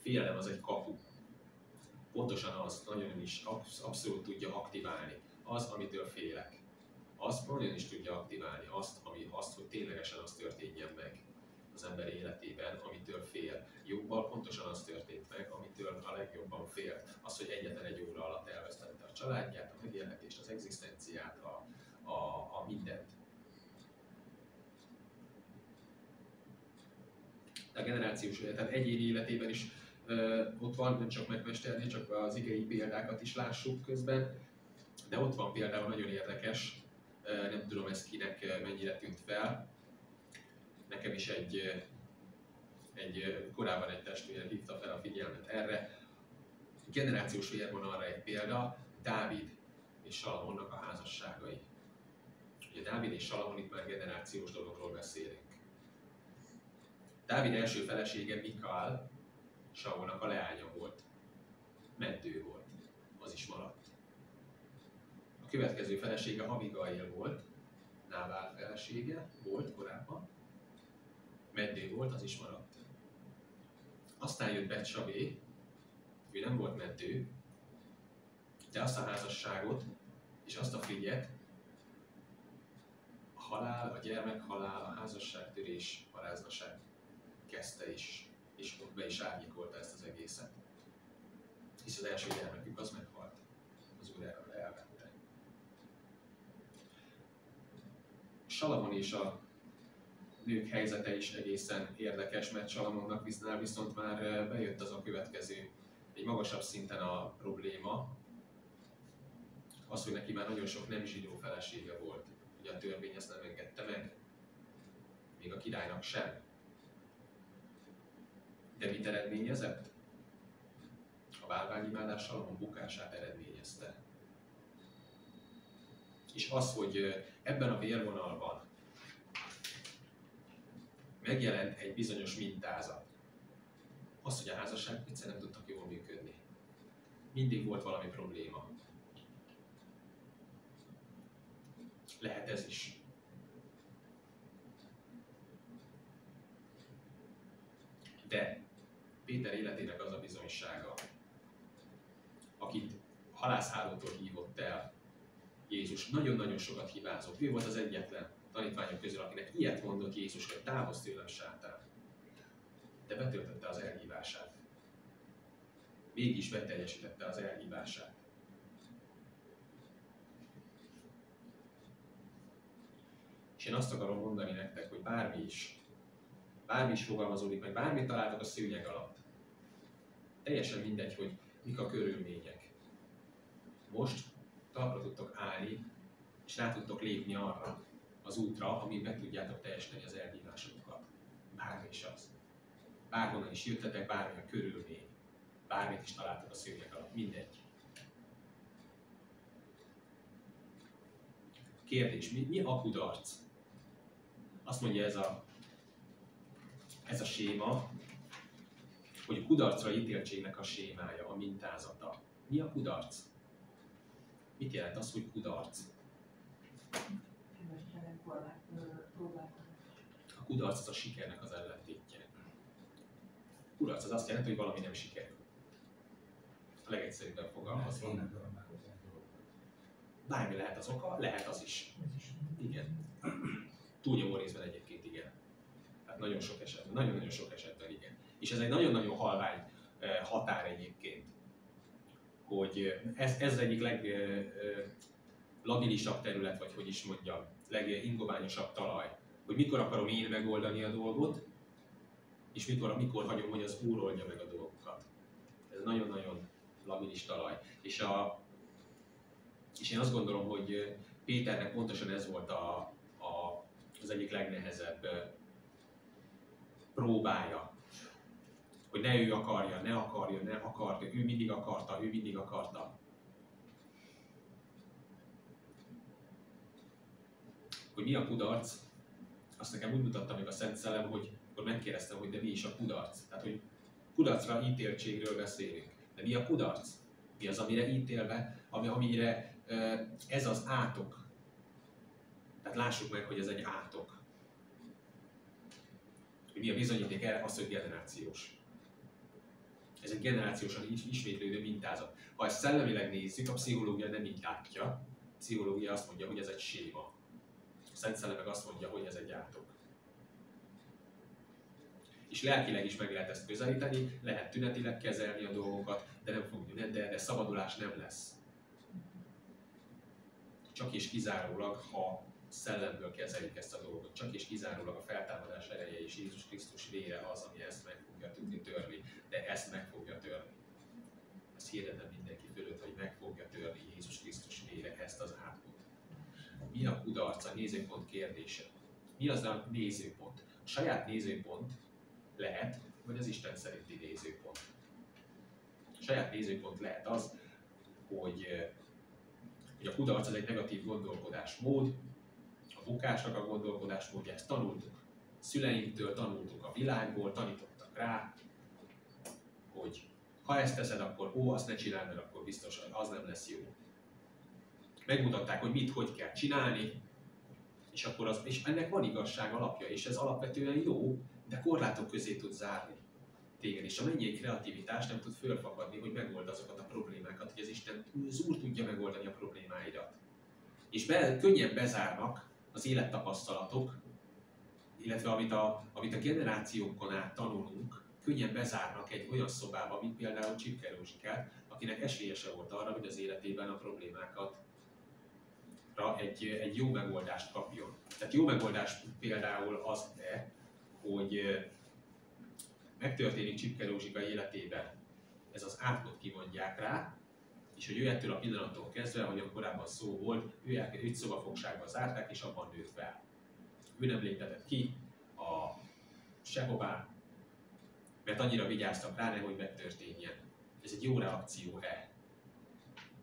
Félelem az egy kapu. Pontosan az nagyon is abszolút tudja aktiválni. Az, amitől félek. Az nagyon is tudja aktiválni azt, hogy ténylegesen az történjen meg az ember életében, amitől fél. Jobbal pontosan az történt meg, amitől a legjobban fél. Az, hogy egyetlen egy óra alatt elvesztette a családját, a megélhetést, az egzisztenciát, a mindent. A generációs, tehát egyéni életében is ott van, nem csak megmesternél, csak az igei példákat is lássuk közben, de ott van például nagyon érdekes, nem tudom ez kinek mennyire tűnt fel, nekem is korábban egy testvér hívta fel a figyelmet erre. Generációs vérvonalra egy példa, Dávid és Salamonnak a házasságai. Ugye Dávid és Salamon itt már generációs dologról beszélünk. Dávid első felesége Mikál, Saulnak a leánya volt. Meddő volt, az is maradt. A következő felesége Abigail volt, Nábál felesége volt korábban. Meddő volt, az is maradt. Aztán jött Betsabé, ő nem volt meddő, de azt a házasságot és azt a figyet, a halál, a gyermekhalál, a házasságtörés, paráznaság kezdte is, és ott be is árnyékolta ezt az egészet. Hisz az első gyermekük az meghalt, az Úr elvette. Salamon és a nők helyzete is egészen érdekes, mert Salamonnak viszont már bejött az a következő, egy magasabb szinten a probléma, az, hogy neki már nagyon sok nem zsidó felesége volt. Ugye a törvény ezt nem engedte meg, még a királynak sem. De mit eredményezett? A bálványimádás Salamon bukását eredményezte. És az, hogy ebben a vérvonalban megjelent egy bizonyos mintázat. Az, hogy a házasságok egyszerűen nem tudtak jól működni. Mindig volt valami probléma. Lehet ez is. De Péter életének az a bizonysága, akit halászhálótól hívott el Jézus, nagyon-nagyon sokat hibázott. Ő volt az egyetlen tanítványok közül, akinek ilyet mondott Jézus, hogy távozz tőlem, sátán. De betöltötte az elhívását. Mégis beteljesítette az elhívását. És én azt akarom mondani nektek, hogy bármi is fogalmazódik meg, bármit találtok a szőnyeg alatt. Teljesen mindegy, hogy mik a körülmények. Most talpra tudtok állni, és rá tudtok lépni arra az útra, amin meg tudjátok teljesíteni az elhívásokat. Bármi is az. Bárhonnan is jöttetek, bármilyen körülmény. Bármit is találtok a szőnyeg alatt. Mindegy. Kérdés, mi a kudarc? Azt mondja ez a séma, hogy a kudarcra ítéltségnek a sémája, a mintázata. Mi a kudarc? Mit jelent az, hogy kudarc? A kudarc az a sikernek az ellentétje. A kudarc az azt jelenti, hogy valami nem sikerül. A legegyszerűbben fogalmazva. Bármi lehet az oka, lehet az is. Igen. Túlnyomó részben egyébként igen. Tehát nagyon sok esetben, nagyon-nagyon sok esetben igen. És ez egy nagyon-nagyon halvány határ egyébként, hogy ez egyik leglabilisabb terület, vagy hogy is mondjam, legingoványosabb talaj, hogy mikor akarom én megoldani a dolgot, és mikor hagyom, hogy az Úr oldja meg a dolgokat. Ez nagyon-nagyon labilis talaj. És én azt gondolom, hogy Péternek pontosan ez volt az egyik legnehezebb próbája. Hogy ne ő akarja, ne akarta, ő mindig akarta. Hogy mi a kudarc, azt nekem úgy mutatta meg a Szent Szellem, hogy akkor megkérdeztem, hogy de mi is a kudarc. Tehát, hogy kudarcra ítéltségről beszélünk. De mi a kudarc? Mi az, amire ítélve, amire ez az átok. Tehát lássuk meg, hogy ez egy átok. Hogy mi a bizonyíték erre? Az, hogy generációs. Ez egy generációsan ismétlődő mintázat. Ha ezt szellemileg nézzük, a pszichológia nem így látja. A pszichológia azt mondja, hogy ez egy séma. A Szent Szellem meg azt mondja, hogy ez egy átok. És lelkileg is meg lehet ezt közelíteni, lehet tünetileg kezelni a dolgokat, de nem fog, de szabadulás nem lesz. Csak és kizárólag, ha szellemből kezeljük ezt a dolgot, csak és kizárólag a feltámadás ereje és Jézus Krisztus vére az, ami ezt meg fogja tudni törni, de ezt meg fogja törni. Ezt hirdetem mindenki fölött, hogy meg fogja törni Jézus Krisztus vére ezt az átkot. Mi a kudarc? A nézőpont kérdése. Mi az a nézőpont? A saját nézőpont lehet, vagy az Isten szerinti nézőpont. A saját nézőpont lehet az, hogy a kudarc az egy negatív gondolkodásmód, a bukásnak a gondolkodásmódja, ezt tanultuk. Szüleinktől tanultuk a világból, tanítottak rá, hogy ha ezt teszed, akkor azt ne csináld, mert akkor biztos, hogy az nem lesz jó. Megmutatták, hogy hogy kell csinálni, és ennek van igazság alapja, és ez alapvetően jó, de korlátok közé tud zárni téged, és a mennyei kreativitás nem tud fölfakadni, hogy megold azokat a problémákat, hogy az Úr tudja megoldani a problémáidat. És könnyen bezárnak az élettapasztalatok, illetve amit a generációkon át tanulunk, könnyen bezárnak egy olyan szobába, mint például Csipke Rózsikát, akinek esélye volt arra, hogy az életében a problémákat egy jó megoldást kapjon. Tehát jó megoldás például az, hogy megtörténik Csipke Rózsika életében, ez az átkot kimondják rá, és hogy ő ettől a pillanattól kezdve, ahogyan korábban szó volt, őt szobafogságba zárták, és abban nőtt fel. Ő nem léptetett ki sehová, mert annyira vigyáztak rá, nehogy megtörténjen. Ez egy jó reakció-e?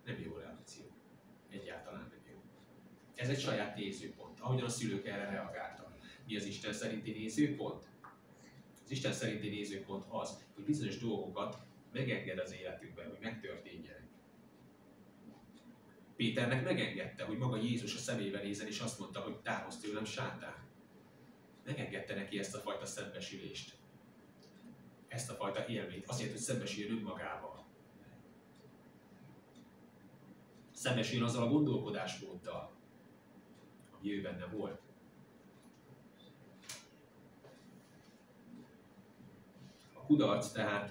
Nem jó reakció. Egyáltalán nem jó. Ez egy saját nézőpont, ahogyan a szülők erre reagáltak. Mi az Isten szerinti nézőpont? Az Isten szerinti nézőpont az, hogy bizonyos dolgokat megenged az életünkben, hogy megtörténjenek. Péternek megengedte, hogy maga Jézus a szemébe nézen, és azt mondta, hogy távozz tőlem, sátán. Megengedte neki ezt a fajta szembesülést. Ezt a fajta élményt, azért, hogy szembesüljön önmagával. Szembesüljön azzal a gondolkodásmóddal, ami ő benne volt. A kudarc tehát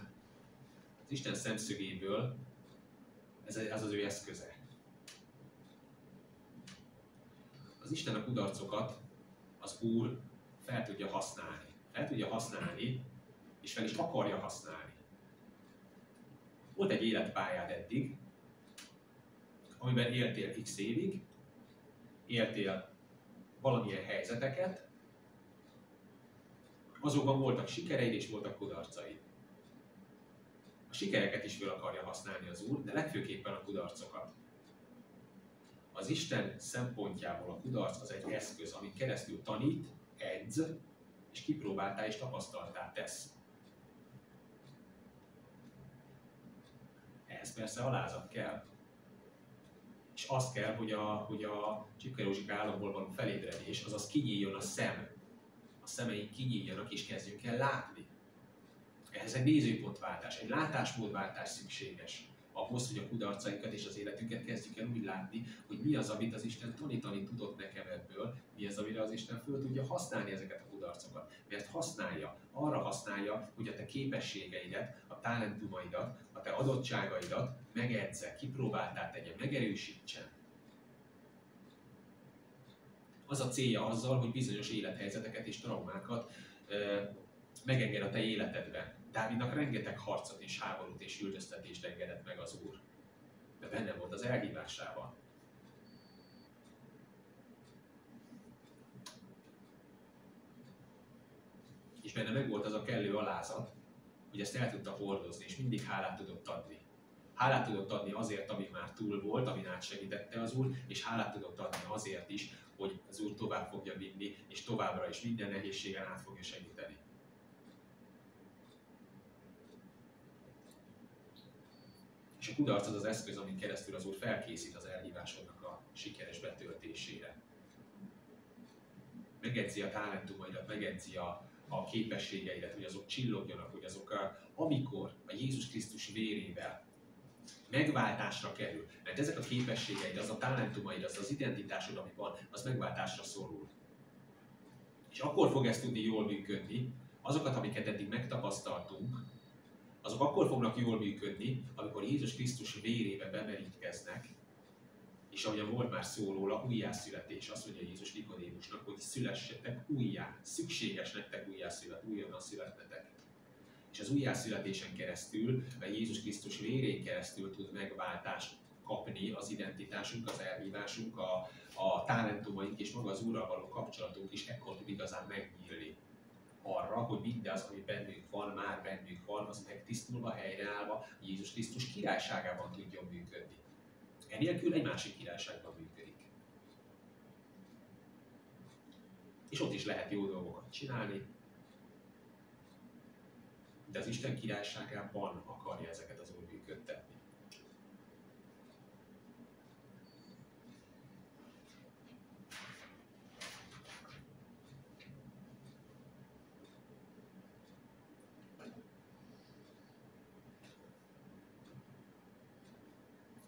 az Isten szemszögéből ez az ő eszköze. Az Isten a kudarcokat az Úr fel tudja használni. Fel tudja használni, és fel is akarja használni. Volt egy életpályád eddig, amiben éltél x évig, éltél valamilyen helyzeteket, azokban voltak sikereid és voltak kudarcaid. A sikereket is fel akarja használni az Úr, de legfőképpen a kudarcokat. Az Isten szempontjából a kudarc az egy eszköz, amit keresztül tanít, edz, és kipróbáltá és tapasztaltá tesz. Ehhez persze alázat kell. És az kell, hogy a Csipke Józsika álomból való felébredés, azaz kinyíljon a szem. A szemeink kinyíljanak és kezdjünk el látni. Ehhez egy nézőpontváltás, egy látásmódváltás szükséges. Ahhoz, hogy a kudarcainkat és az életünket kezdjük el úgy látni, hogy mi az, amit az Isten tanítani tudott nekem ebből, mi az, amire az Isten föl tudja használni ezeket a kudarcokat. Mert használja, arra használja, hogy a te képességeidet, a talentumaidat, a te adottságaidat megedze, kipróbáltá tegye, megerősítsen. Az a célja azzal, hogy bizonyos élethelyzeteket és traumákat megenged a te életedben. Dávidnak rengeteg harcot és háborút és üldöztetést engedett meg az Úr. De benne volt az elhívásában. És benne meg volt az a kellő alázat, hogy ezt el tudta hordozni, és mindig hálát tudott adni. Hálát tudott adni azért, ami már túl volt, amin átsegítette az Úr, és hálát tudott adni azért is, hogy az Úr tovább fogja vinni, és továbbra is minden nehézségen át fogja segíteni. És a kudarc az az eszköz, amin keresztül az Úr felkészít az elhívásodnak a sikeres betöltésére. Megedzi a talentumaidat, megedzi a képességeidet, hogy azok csillogjanak, hogy azok, amikor a Jézus Krisztus vérével megváltásra kerül. Mert ezek a képességeid, az a talentumaid, az az identitásod, ami van, az megváltásra szorul. És akkor fog ez tudni jól működni, azokat, amiket eddig megtapasztaltunk, azok akkor fognak jól működni, amikor Jézus Krisztus vérébe bemerítkeznek, és ahogyan volt már szó róla, újjászületés. Azt mondja Jézus Nikodémusnak, hogy szülessetek újjá, szükséges nektek újonnan születnetek. És az újjászületésen keresztül, a Jézus Krisztus vérén keresztül tud megváltást kapni az identitásunk, az elhívásunk, a talentumaink és maga az Úrral való kapcsolatunk is ekkor tud igazán megnyílni. Arra, hogy mindaz, ami bennünk van, már bennünk van, az megtisztulva, helyreállva, Jézus Krisztus királyságában tudjon működni. Enélkül egy másik királyságban működik. És ott is lehet jó dolgokat csinálni, de az Isten királyságában akarja ezeket az Úr működtetni.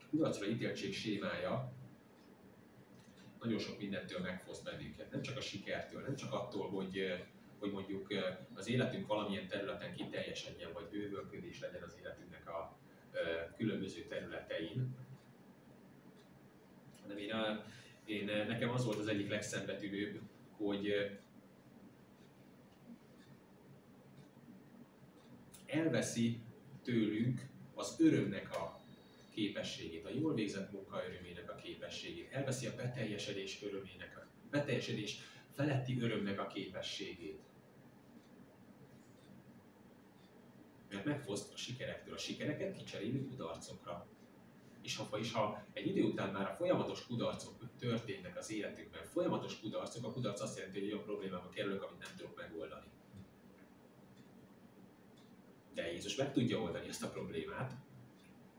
Kudarcra ítéltség sémája nagyon sok mindentől megfoszt bennünket. Nem csak a sikertől, nem csak attól, hogy mondjuk az életünk valamilyen területen kiteljesedjen, vagy bővölködés legyen az életünknek a különböző területein. Hanem nekem az volt az egyik legszembetűnőbb, hogy elveszi tőlünk az örömnek a képességét, a jól végzett munka örömének a képességét, elveszi a beteljesedés örömének, a beteljesedés feletti örömnek a képességét. Mert megfoszt a sikerektől. A sikereket kicseréli kudarcokra. És ha egy idő után már a folyamatos kudarcok történnek az életünkben, folyamatos kudarcok, a kudarc azt jelenti, hogy olyan problémába kerülök, amit nem tudok megoldani. De Jézus meg tudja oldani ezt a problémát,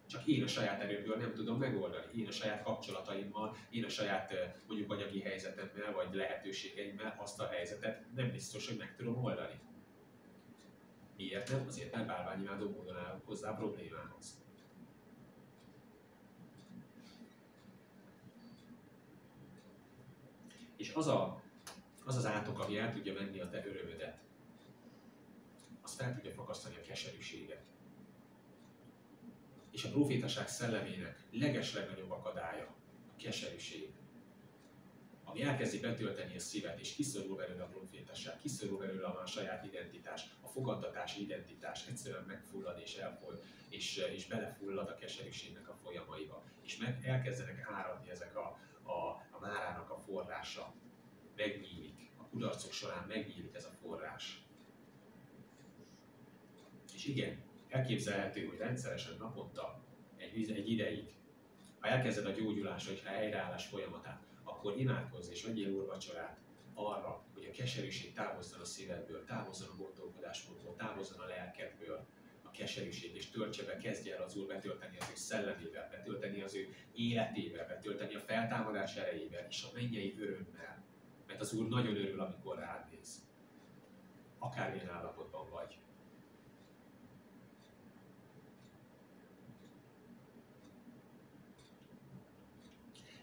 csak én a saját erőmből nem tudom megoldani. Én a saját kapcsolataimmal, én a saját mondjuk anyagi helyzetemmel, vagy lehetőségeimmel azt a helyzetet nem biztos, hogy meg tudom oldani. Miért nem? Azért, mert bálványimádó módon állok hozzá a problémához. És az az átok, ami el tudja venni a te örömödet, az fel tudja fakasztani a keserűséget. És a profétaság szellemének legeslegnagyobb akadálya a keserűség, ami elkezdi betölteni a szívet, és kiszorul belőle a profétaság, kiszorul belőle a saját identitás, a fogadtatási identitás egyszerűen megfullad és elfoly, és belefullad a keserűségnek a folyamaiba. És elkezdenek áradni ezek a márának a forrása. Megnyílik. A kudarcok során megnyílik ez a forrás. És igen, elképzelhető, hogy rendszeresen naponta egy ideig, ha elkezded a gyógyulás, vagy ha helyreállás folyamatát, akkor imádkozz és vegyél úrvacsorát arra, hogy a keserűség távozzon a szívedből, távozzon a gondolkodásmódból, távozzon a lelkedből a keserűség, és töltse be, kezdje el az Úr betölteni az ő szellemével, betölteni az ő életével, betölteni a feltámadás erejével, és a mennyei örömmel. Mert az Úr nagyon örül, amikor rád néz. Akármilyen állapotban vagy.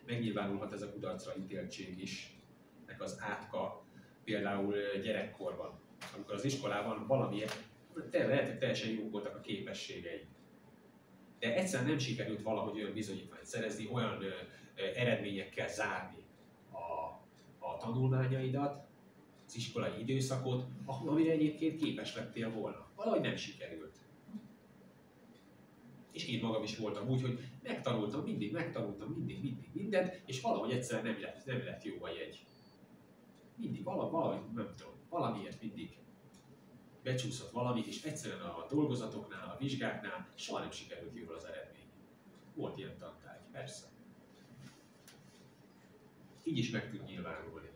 Megnyilvánulhat ez a kudarcra ítéltség is, nek az átka, például gyerekkorban, amikor az iskolában valamiért, lehet, hogy teljesen jók voltak a képességei. De egyszerűen nem sikerült valahogy olyan bizonyítványt szerezni, olyan eredményekkel zárni a tanulmányaidat, az iskolai időszakot, amire egyébként képes lettél volna. Valahogy nem sikerült. És én magam is voltam úgy, hogy megtanultam mindig mindent, és valahogy egyszerűen nem lett jó a jegy. Mindig valahogy, nem tudom, valamiért mindig becsúszott valami, és egyszerűen a dolgozatoknál, a vizsgáknál soha nem sikerült jól az eredmény. Volt ilyen tantárgy, persze. Így is meg tud nyilvánulni.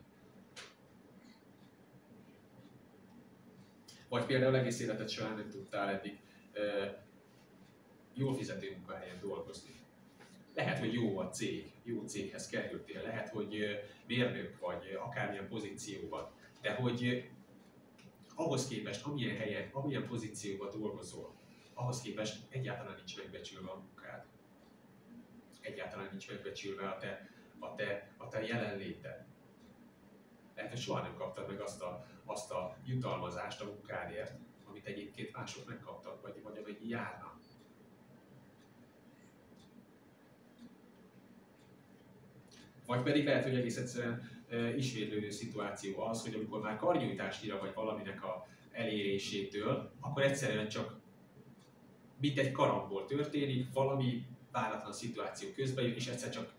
Vagy például egész életed során nem tudtál eddig jól fizető munkahelyen dolgozni. Lehet, hogy jó a cég, jó céghez kerültél, lehet, hogy mérnök vagy, akármilyen pozícióban, de hogy ahhoz képest, amilyen helyen, amilyen pozícióban dolgozol, ahhoz képest egyáltalán nincs megbecsülve a munkád. Egyáltalán nincs megbecsülve a te jelenléted. Lehet, hogy soha nem kaptad meg azt a jutalmazást a munkádért, amit egyébként mások megkaptak, vagy amennyi járna. Vagy pedig lehet, hogy egész egyszerűen ismétlődő szituáció az, hogy amikor már karnyújtásnyira vagy valaminek a elérésétől, akkor egyszerűen csak mint egy karambol történik, valami váratlan szituáció közben jön, és egyszer csak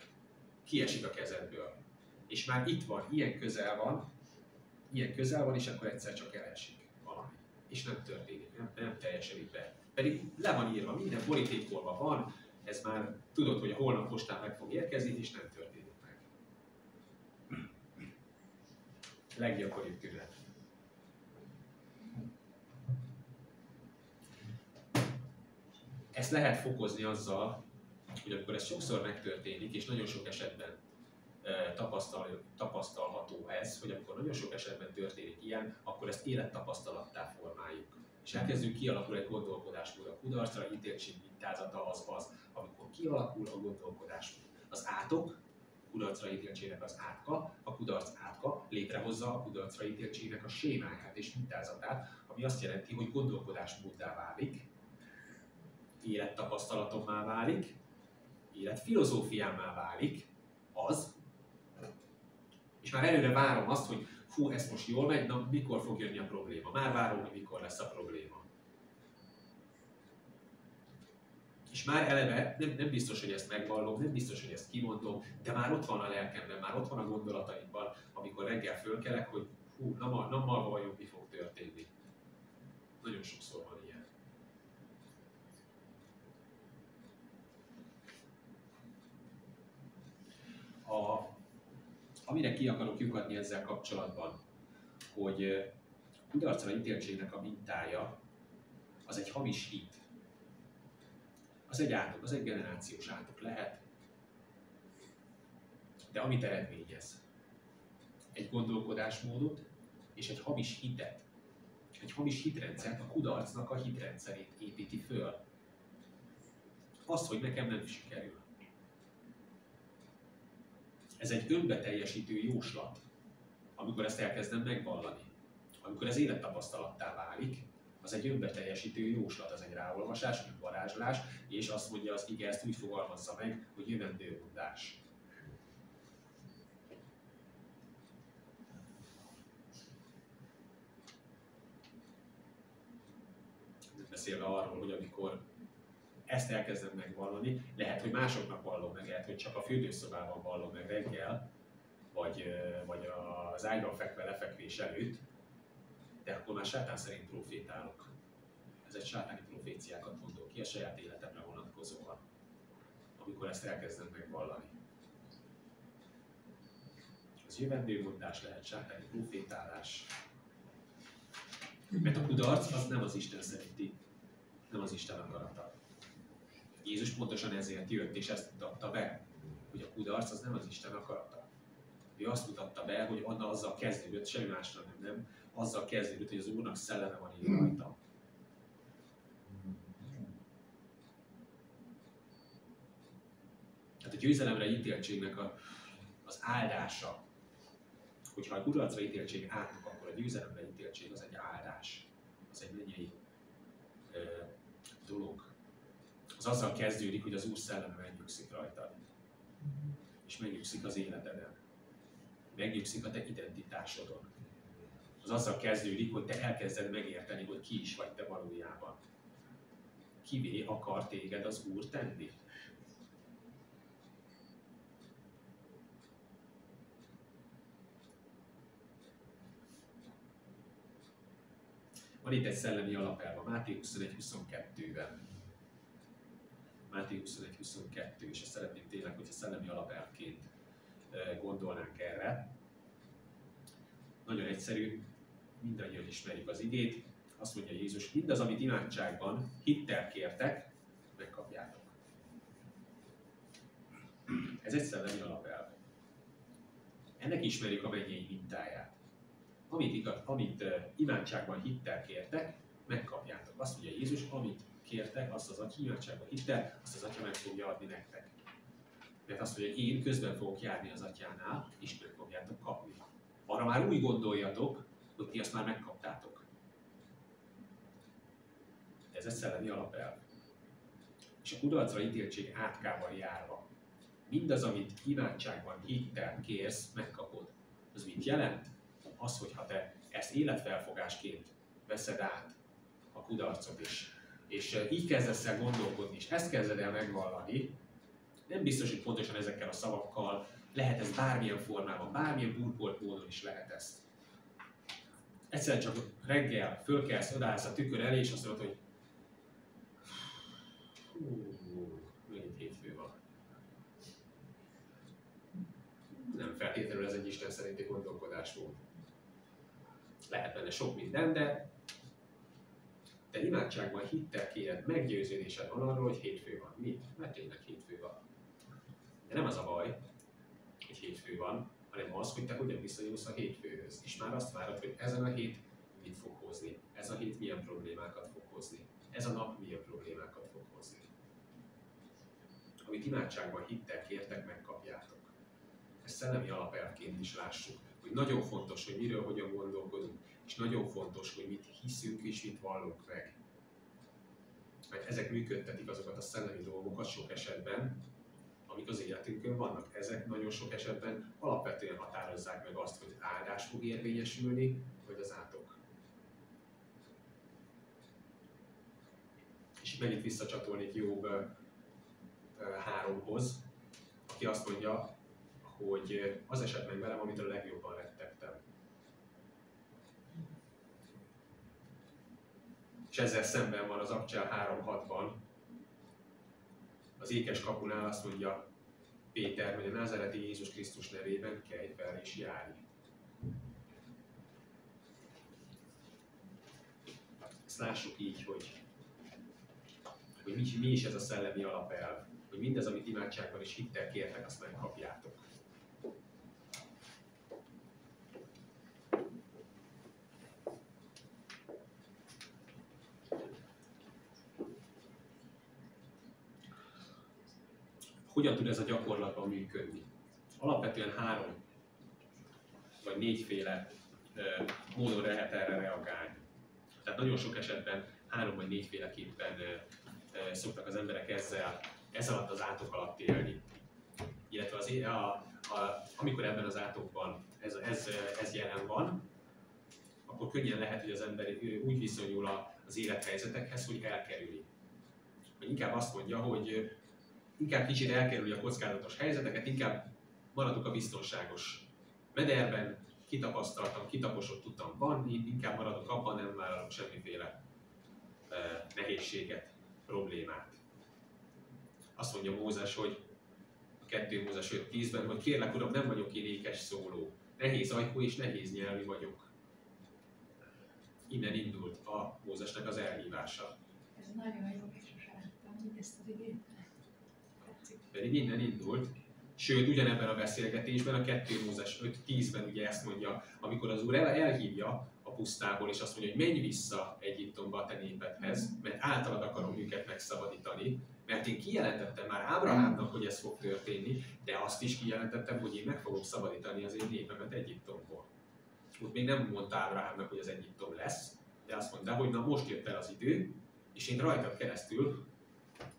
kiesik a kezedből. És már itt van, ilyen közel van, és akkor egyszer csak elesik valami. És nem történik, nem teljesedik be. Pedig le van írva, minden borítékolva van, ez már tudod, hogy a holnap postán meg fog érkezni, és nem történik meg. Leggyakoribb tünet. Ezt lehet fokozni azzal, hogy amikor ez sokszor megtörténik, és nagyon sok esetben tapasztalható ez, hogy amikor nagyon sok esetben történik ilyen, akkor ezt élettapasztalattá formáljuk. És elkezdünk kialakul egy gondolkodásmód. A kudarcra ítéltség mintázata az, amikor kialakul a gondolkodásmód. Az átok, kudarcra ítéltségnek az átka, a kudarc átka létrehozza a kudarcra ítéltségnek a sémáját és mintázatát, ami azt jelenti, hogy gondolkodásmóddá válik, élettapasztalatommá válik, életfilozófiámmá válik, az, és már előre várom azt, hogy hú, ez most jól megy, na mikor fog jönni a probléma? Már várom, hogy mikor lesz a probléma. És már eleve nem biztos, hogy ezt megvallom, nem biztos, hogy ezt kimondom, de már ott van a lelkemben, már ott van a gondolataimban, amikor reggel fölkelek, hogy hú, na vajon mi fog történni. Nagyon sokszor van ilyen. Amire ki akarok lyukadni ezzel kapcsolatban, hogy kudarcra ítéltségnek a mintája az egy hamis hit. Az egy átok, az egy generációs átok lehet, de amit eredményez, egy gondolkodásmódot és egy hamis hitet, egy hamis hitrendszert, a kudarcnak a hitrendszerét építi föl. Az, hogy nekem nem sikerül. Ez egy önbeteljesítő jóslat, amikor ezt elkezdem megvallani. Amikor ez élettapasztalattá válik, az egy önbeteljesítő jóslat, az egy ráolvasás, egy varázslás, és azt mondja az ige, ezt úgy fogalmazza meg, hogy jövendőmondás. Beszélve arról, hogy amikor ezt elkezdem megvallani, lehet, hogy másoknak vallom meg, lehet, hogy csak a fürdőszobában vallom meg reggel, vagy az ágyban fekve lefekvés előtt, de akkor már sátán szerint profétálok. Ez egy sátáni proféciákat mondok ki a saját életemre vonatkozóan, amikor ezt elkezdem megvallani. Az jövendőmondás lehet, sátáni profétálás. Mert a kudarc az nem az Isten szerinti, nem az Isten akarata. Jézus pontosan ezért jött, és ezt mutatta be, hogy a kudarc az nem az Isten akarata. Ő azt mutatta be, hogy azzal kezdődött, semmi másra nem, azzal kezdődött, hogy az Úrnak szelleme van így rajta. Tehát a győzelemre ítéltségnek az áldása, hogyha a kudarcra ítéltség átok, akkor a győzelemre ítéltség az egy áldás, az egy mennyei dolog. Az azzal kezdődik, hogy az Úr szelleme megnyugszik rajtad, és megnyugszik az életeden. Megnyugszik a te identitásodon. Az azzal kezdődik, hogy te elkezded megérteni, hogy ki is vagy te valójában. Kivé akar téged az Úr tenni. Van itt egy szellemi alapelv a Máté 21.22-ben. Máté 21.22, és ezt szeretném tényleg, hogyha szellemi alapelvként gondolnánk erre. Nagyon egyszerű, mindannyian ismerjük az igét. Azt mondja Jézus, mindaz, amit imádságban hittel kértek, megkapjátok. Ez egy szellemi alapelv. Ennek ismerjük a mennyei mintáját. Amit imádságban hittel kértek, megkapjátok. Azt mondja Jézus, amit kértek, azt az Atya imádságban hittel, azt az Atya meg fogja adni nektek. Mert azt mondja, hogy én közben fogok járni az Atyánál, és meg fogjátok kapni. Arra már úgy gondoljatok, hogy ti azt már megkaptátok. Ez egy szellemi alapelv. És a kudarcra ítéltség átkával járva. Mindaz, amit imádságban hittel kérsz, megkapod. Az mit jelent? Az, hogyha te ezt életfelfogásként veszed át, a kudarcot is, és így kezdesz el gondolkodni, és ezt kezded el megvallani, nem biztos, hogy pontosan ezekkel a szavakkal, lehet ez bármilyen formában, bármilyen burkolt módon is lehet ezt. Egyszerűen csak reggel fölkelsz, odaállsz a tükör elé, és azt mondod, hogy megint hétfő van. Nem feltétlenül ez egy Isten szerinti gondolkodásmód. Lehet benne sok minden, de imádságban hittel kéred, meggyőződésed van arról, hogy hétfő van. Miért? Mert tényleg hétfő van. De nem az a baj, hogy hétfő van, hanem az, hogy te hogyan viszonyulsz a hétfőhöz. És már azt várod, hogy ezen a hét mit fog hozni. Ez a hét milyen problémákat fog hozni. Ez a nap milyen problémákat fog hozni. Amit imádságban hittel kértek, megkapjátok. Ezt szellemi alapelvként is lássuk, hogy nagyon fontos, hogy miről, hogyan gondolkodunk, és nagyon fontos, hogy mit hiszünk és mit vallunk meg. Mert ezek működtetik azokat a szellemi dolgokat sok esetben, amik az életünkön vannak. Ezek nagyon sok esetben alapvetően határozzák meg azt, hogy áldás fog érvényesülni, vagy az átok. És itt megint visszacsatolnék Jobb 3-hoz, aki azt mondja, hogy az esett meg velem, amitől a legjobban rettegtem. És ezzel szemben van az Abcsel 3.6-ban, az ékes kapunál azt mondja, Péter, hogy a názáreti Jézus Krisztus nevében kelj fel és járj. Ezt lássuk így, hogy mi is ez a szellemi alapelv, hogy mindez, amit imádságban és hittel kértek, azt megkapjátok. Hogyan tud ez a gyakorlatban működni? Alapvetően 3 vagy 4 féle módon lehet erre reagálni. Tehát nagyon sok esetben 3 vagy 4 féleképpen szoktak az emberek ez alatt az átok alatt élni. Illetve amikor ebben az átokban ez jelen van, akkor könnyen lehet, hogy az ember úgy viszonyul az élethelyzetekhez, hogy elkerüli. Vagy inkább azt mondja, hogy inkább kicsit elkerüli a kockázatos helyzeteket, inkább maradok a biztonságos mederben, kitapasztaltam, kitaposott utam van, inkább maradok abban, nem vállalok semmiféle nehézséget, problémát. Azt mondja Mózes, hogy a 2 Mózes 5:10-ben, hogy kérlek Uram, nem vagyok én ékes szóló, nehéz ajkú és nehéz nyelvű vagyok. Innen indult a Mózesnek az elhívása. Ez nagyon jó, és sosem láttam ezt az igét. Pedig innen indult, sőt, ugyanebben a beszélgetésben, a 2 Mózes 5:10-ben ugye ezt mondja, amikor az Úr elhívja a pusztából, és azt mondja, hogy menj vissza Egyiptomba a te népedhez, mert általad akarom őket megszabadítani, mert én kijelentettem már Ábrahámnak, hogy ez fog történni, de azt is kijelentettem, hogy én meg fogom szabadítani az én népemet Egyiptomból. Ott még nem mondta Ábrahámnak, hogy az Egyiptom lesz, de azt mondta, hogy na most jött el az idő, és én rajtad keresztül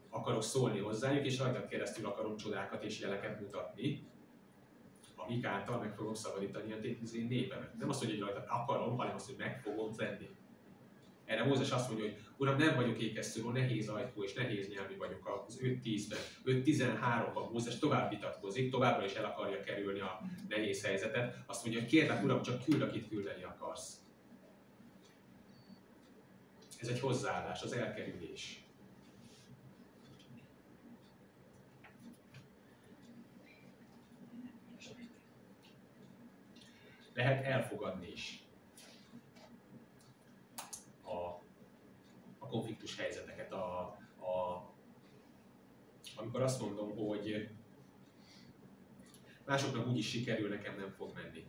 akarok szólni hozzájuk, és rajtad keresztül akarom csodákat és jeleket mutatni, amik által meg fogom szabadítani az én népemet. Nem azt mondja, hogy rajtad akarom, hanem azt, hogy meg fogom tenni. Erre Mózes azt mondja, hogy Uram, nem vagyok ékes szóló, nehéz ajkú és nehéz nyelvű vagyok az 5:10-ben. 5:13-ban Mózes tovább vitatkozik, továbbra is el akarja kerülni a nehéz helyzetet. Azt mondja, hogy kérlek Uram, csak küld, akit küldeni akarsz. Ez egy hozzáállás, az elkerülés. Lehet elfogadni is a konfliktus helyzeteket. Amikor azt mondom, hogy másoknak úgyis sikerül, nekem nem fog menni.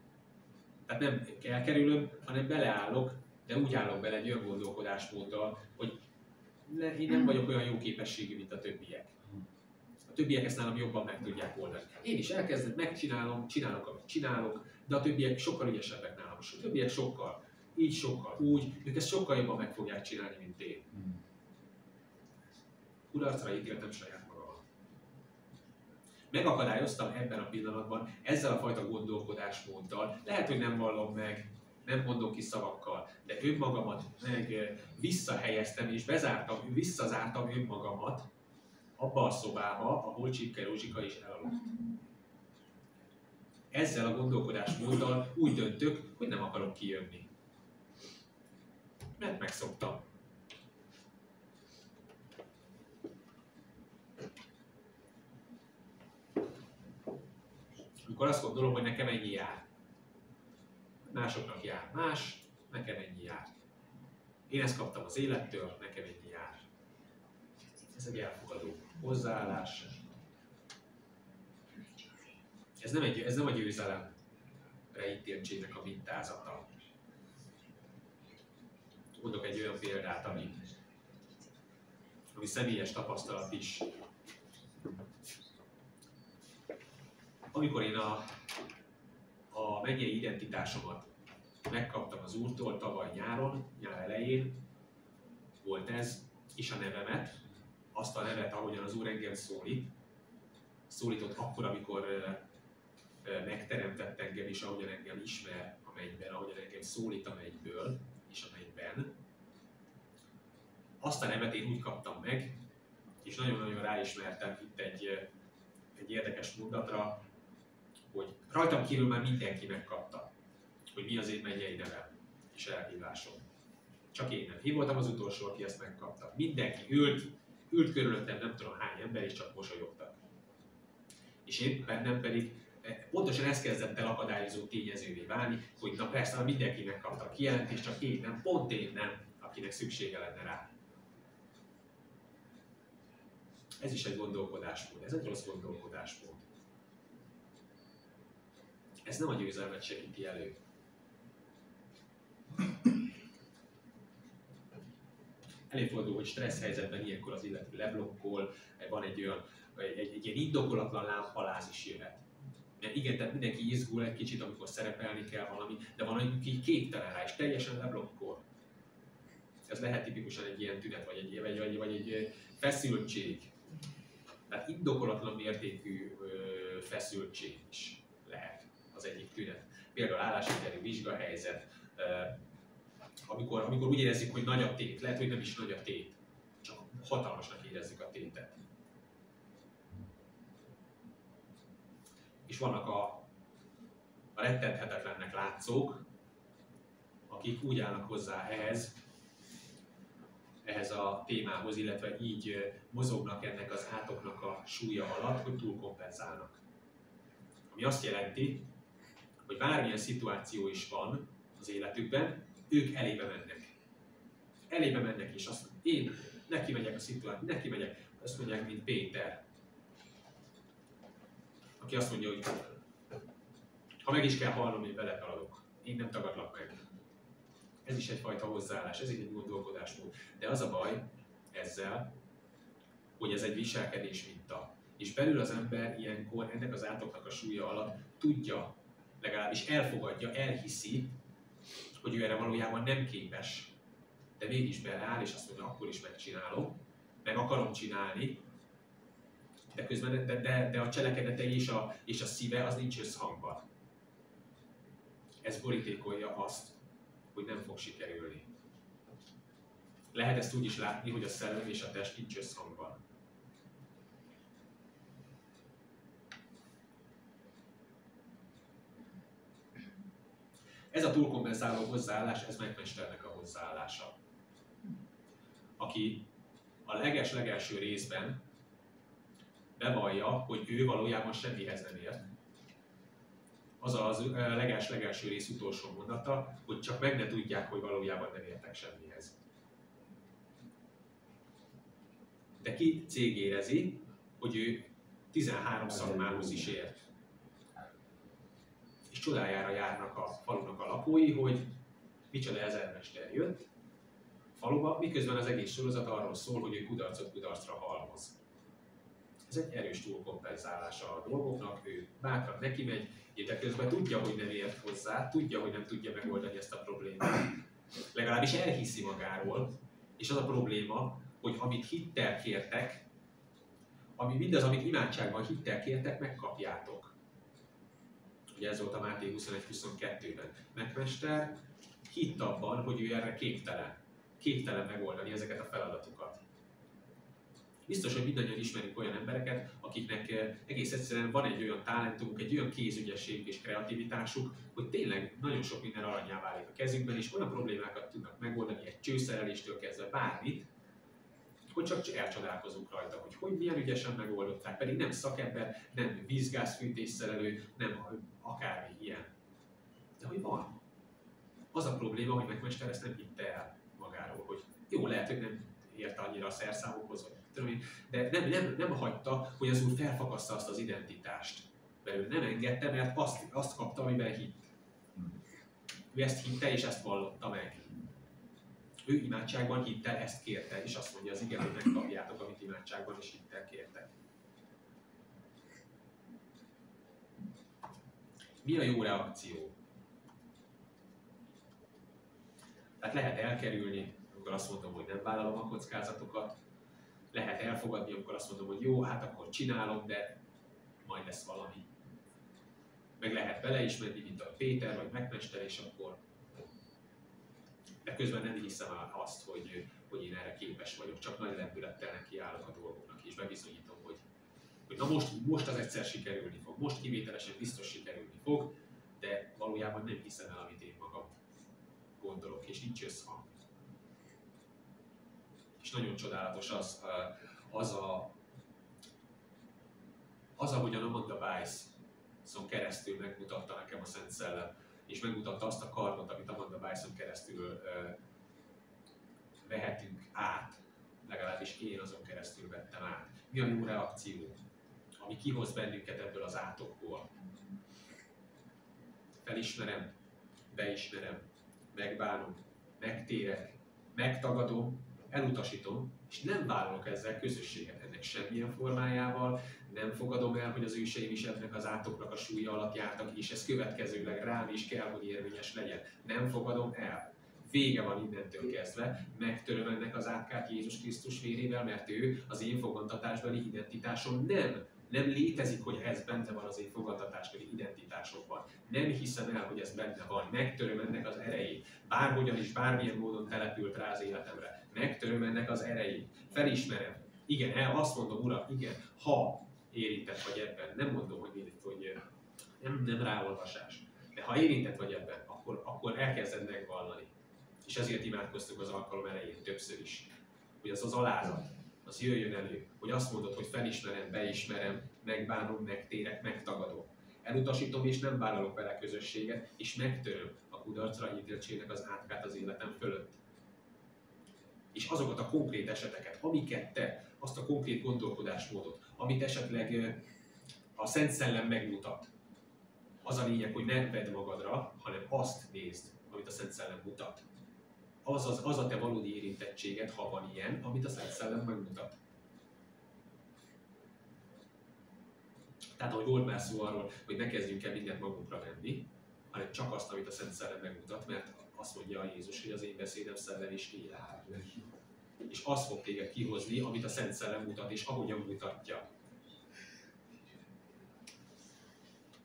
Tehát nem elkerülöm, hanem beleállok, de úgy állok bele egy olyan gondolkodásmóddal, hogy én nem vagyok olyan jó képességű, mint a többiek. A többiek ezt nálam jobban meg tudják oldani. Én is elkezdem, megcsinálom, csinálok, amit csinálok, de a többiek sokkal ügyesebbek nálam. A többiek sokkal, így sokkal, úgy, ők ezt sokkal jobban meg fogják csinálni, mint én. Kudarcra ítéltem saját magamat. Megakadályoztam ebben a pillanatban, ezzel a fajta gondolkodásmóddal, lehet, hogy nem vallom meg, nem mondok ki szavakkal, de önmagamat meg visszahelyeztem és visszazártam önmagamat abba a szobába, ahol Csipke Rózsika is elaludt. Ezzel a gondolkodásmóddal úgy döntök, hogy nem akarok kijönni. Mert megszoktam. Amikor azt gondolom, hogy nekem ennyi jár. Másoknak jár más, nekem ennyi jár. Én ezt kaptam az élettől, nekem ennyi jár. Ez egy elfogadó hozzáállás. Ez nem a győzelemre ítéltségnek a mintázata. Mondok egy olyan példát, ami személyes tapasztalat is. Amikor én a mennyei identitásomat megkaptam az Úrtól tavaly nyáron, nyár elején, volt ez, és a nevemet, azt a nevet, ahogyan az Úr engem szólított akkor, amikor megteremtett engem, és ahogyan engem ismer a mennyben, ahogyan engem szólít a mennyből és a mennyben. Azt a nevet én úgy kaptam meg, és nagyon-nagyon ráismertem itt egy érdekes mondatra, hogy rajtam kívül már mindenki megkapta, hogy mi az én mennyei nevem és elhívásom. Csak én nem. Én voltam az utolsó, aki ezt megkapta. Mindenki ült körülöttem, nem tudom hány ember, és csak mosolyogtak. És én bennem pedig pontosan ez kezdett el akadályozó tényezővé válni, hogy na persze, mindenki megkapta a kijelentést, csak én nem, pont én nem, akinek szüksége lenne rá. Ez is egy gondolkodásmód, ez egy rossz gondolkodásmód. Ez nem a győzelmet segíti elő. Előfordul, hogy stressz helyzetben ilyenkor az illető leblokkol, van egy ilyen indokolatlan lámpaláz is jöhet. Mert igen, tehát mindenki izgul egy kicsit, amikor szerepelni kell valami, de van, aki képtelen rá, és teljesen leblokkol. Ez lehet tipikusan egy ilyen tünet, vagy egy feszültség. Tehát indokolatlan mértékű feszültség is lehet az egyik tünet. Például állásinterjú vizsgahelyzet, amikor úgy érezzük, hogy nagy a tét, lehet, hogy nem is nagy a tét, csak hatalmasnak érezzük a tétet. És vannak a rettenthetetlennek látszók, akik úgy állnak hozzá ehhez a témához, illetve így mozognak ennek az átoknak a súlya alatt, hogy túlkompenzálnak. Ami azt jelenti, hogy bármilyen szituáció is van az életükben, ők elébe mennek. Elébe mennek, és azt mondják, én neki megyek a szituációt, neki megyek, azt mondják, mint Péter, aki azt mondja, hogy ha meg is kell halnom, én veled haladok. Én nem tagadlak meg. Ez is egyfajta hozzáállás, ez egy gondolkodásmód. De az a baj ezzel, hogy ez egy viselkedés minta. És belül az ember ilyenkor ennek az átoknak a súlya alatt tudja, legalábbis elfogadja, elhiszi, hogy ő erre valójában nem képes. De mégis beleáll, és azt mondja, akkor is megcsinálom, meg akarom csinálni, de közben de a cselekedetei és a szíve az nincs összhangban. Ez borítékolja azt, hogy nem fog sikerülni. Lehet ezt úgy is látni, hogy a szellem és a test nincs összhangban. Ez a túlkompenzáló hozzáállás, ez megmesternek a hozzáállása. Aki a leges-legelső részben bevallja, hogy ő valójában semmihez nem ért. Az a leges-legelső rész utolsó mondata, hogy csak meg ne tudják, hogy valójában nem értek semmihez. De ki cégérezi, hogy ő 13 szakmához is ért. És csodájára járnak a falunak a lakói, hogy micsoda ezermester jött faluba, miközben az egész sorozat arról szól, hogy ő kudarcot kudarcra halmoz. Ez egy erős túlkompenzálása a dolgoknak, ő bátran neki megy, de közben tudja, hogy nem ért hozzá, tudja, hogy nem tudja megoldani ezt a problémát. Legalábbis elhiszi magáról, és az a probléma, hogy amit hittel kértek, mindaz, amit imádságban hittel kértek, megkapjátok. Ugye ez volt a Máté 21-22-ben. Megmester hitt abban, hogy ő erre képtelen megoldani ezeket a feladatokat. Biztos, hogy mindannyian ismerünk olyan embereket, akiknek egész egyszerűen van egy olyan talentumuk, egy olyan kézügyességük és kreativitásuk, hogy tényleg nagyon sok minden aranyá válik a kezükben, és olyan problémákat tudnak megoldani, egy csőszereléstől kezdve bármit, hogy csak elcsodálkozunk rajta, hogy milyen ügyesen megoldották, pedig nem szakember, nem vízgázfűtésszerelő, nem akármi ilyen. De hogy van. Az a probléma, hogy megmester ezt nem hitte el magáról, hogy jó, lehet, hogy nem érte annyira a szerszámokhoz, de nem hagyta, hogy az úr felfakassza azt az identitást. Mert ő nem engedte, mert azt kapta, amiben hitt. Ő ezt hitte, és ezt vallotta meg. Ő imádságban hittel ezt kérte, és azt mondja az ige, hogy megkapjátok, amit imádságban is hittel kértek. Mi a jó reakció? Tehát lehet elkerülni, amikor azt mondom, hogy nem vállalom a kockázatokat, lehet elfogadni, amikor azt mondom, hogy jó, hát akkor csinálom, de majd lesz valami. Meg lehet bele is menni, mint a Péter vagy megmester, és akkor de közben nem hiszem azt, hogy én erre képes vagyok, csak nagy lendülettel nekiállok a dolgoknak, és bebizonyítom, hogy na most az egyszer sikerülni fog, most kivételesen biztos sikerülni fog, de valójában nem hiszem el, amit én magam gondolok, és nincs összhang. És nagyon csodálatos az Az, ahogyan Amanda Byson keresztül megmutatta nekem a Szent Szellem, és megmutatta azt a kardot, amit Amanda Byson keresztül vehetünk át, legalábbis én azon keresztül vettem át. Mi a jó reakció, ami kihoz bennünket ebből az átokból? Felismerem, beismerem, megbánom, megtérek, megtagadom, elutasítom, és nem vállalok ezzel közösséget ennek semmilyen formájával, nem fogadom el, hogy az őseim is ennek az átoknak a súlya alatt jártak, és ez következőleg rám is kell, hogy érvényes legyen. Nem fogadom el. Vége van innentől kezdve, megtöröm ennek az átkát Jézus Krisztus vérével, mert ő az én fogantatásbeli identitásom nem létezik, hogy ez benne van az én fogadtatásbeli identitásomban. Nem hiszem el, hogy ez benne van. Megtöröm ennek az erejét. Bárhogyan is, bármilyen módon települt rá az életemre. Megtöröm ennek az erejét. Felismerem. Igen, azt mondom, Uram, igen, ha érintett vagy ebben, nem mondom, hogy nem ráolvasás. De ha érintett vagy ebben, akkor elkezded megvallani. És ezért imádkoztuk az alkalom elején többször is. Hogy az alázat, az jöjjön elő, hogy azt mondod, hogy felismerem, beismerem, megbánom, megtérek, megtagadom. Elutasítom és nem vállalok vele közösséget, és megtöröm a kudarcra ítéltségnek az átkát az életem fölött. És azokat a konkrét eseteket, amiket te, azt a konkrét gondolkodásmódot, amit esetleg a Szent Szellem megmutat, az a lényeg, hogy ne vedd magadra, hanem azt nézd, amit a Szent Szellem mutat. Az a te valódi érintettséged, ha van ilyen, amit a Szent Szellem megmutat. Tehát, ahogy volt már szó arról, hogy ne kezdjünk el mindent magunkra venni, hanem csak azt, amit a Szent Szellem megmutat, mert azt mondja a Jézus, hogy az én beszédem szellem és élet. És az fog téged kihozni, amit a Szent Szellem mutat, és ahogyan mutatja.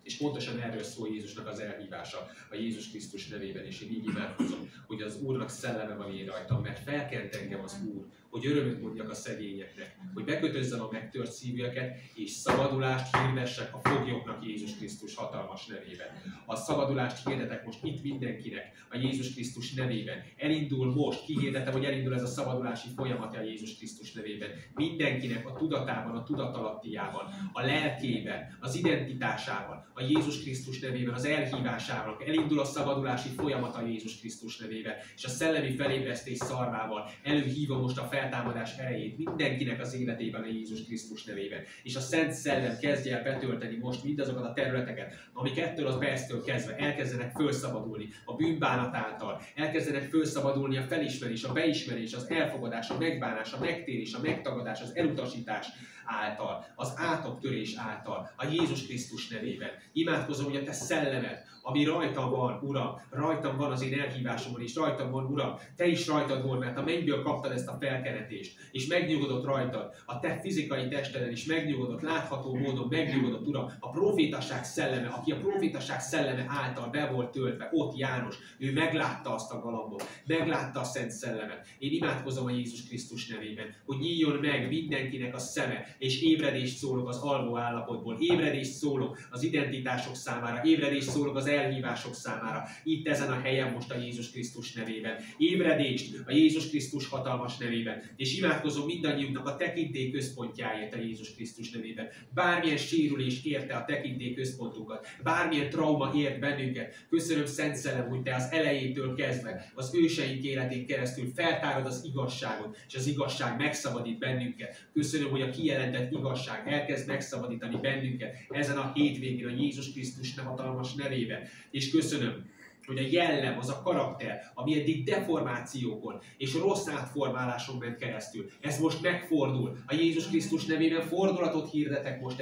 És pontosan erről szól Jézusnak az elhívása a Jézus Krisztus nevében, és én így imádkozom, hogy az Úrnak szelleme van én rajtam, mert felkent engem az Úr, hogy örömöt mondjak a szegényeknek, hogy bekötözzem a megtört szívűeket, és szabadulást hirdessek a foglyoknak Jézus Krisztus hatalmas nevében. A szabadulást hirdetek most itt mindenkinek a Jézus Krisztus nevében. Elindul most, kihirdetem, hogy elindul ez a szabadulási folyamat a Jézus Krisztus nevében. Mindenkinek a tudatában, a tudatalattiában, a lelkében, az identitásában, a Jézus Krisztus nevében, az elhívásával. Elindul a szabadulási folyamat a Jézus Krisztus nevében, és a szellemi felébresztés szarvával előhívom most a feltámadás erejét mindenkinek az életében a Jézus Krisztus nevében. És a Szent Szellem kezdje el betölteni most mindazokat a területeket, amik ettől az perctől kezdve elkezdenek felszabadulni a bűnbánat által, elkezdenek felszabadulni a felismerés, a beismerés, az elfogadás, a megbánás, a megtérés, a megtagadás, az elutasítás által, az átoktörés által, a Jézus Krisztus nevében. Imádkozom, hogy a te szellemed, ami rajtam van, Uram, rajtam van az én elhívásomon, és rajtam van, Uram, te is rajtad volt, mert a mennyből kaptad ezt a felkenetést, és megnyugodott rajtad, a te fizikai testeden is megnyugodott, látható módon megnyugodott, Uram, a profétaság szelleme, aki a profétaság szelleme által be volt töltve, ott János, ő meglátta azt a galambot, meglátta a Szent Szellemet. Én imádkozom a Jézus Krisztus nevében, hogy nyíljon meg mindenkinek a szeme, és ébredést szólok az alvó állapotból, ébredést szólok az identitások számára, ébredést szólok az elhívások számára, itt ezen a helyen most a Jézus Krisztus nevében. Ébredést a Jézus Krisztus hatalmas nevében. És imádkozom mindannyiunknak a tekintély központjáért a Jézus Krisztus nevében. Bármilyen sérülés érte a tekintély központunkat, bármilyen trauma ért bennünket. Köszönöm, Szent Szellem, hogy te az elejétől kezdve, az őseink életén keresztül feltárod az igazságot, és az igazság megszabadít bennünket. Köszönöm, hogy a kijelentett igazság elkezd megszabadítani bennünket ezen a hétvégén a Jézus Krisztus hatalmas nevében. És köszönöm, hogy a jellem, az a karakter, ami eddig deformációkon és rossz átformáláson ment keresztül, ez most megfordul. A Jézus Krisztus nevében fordulatot hirdetek most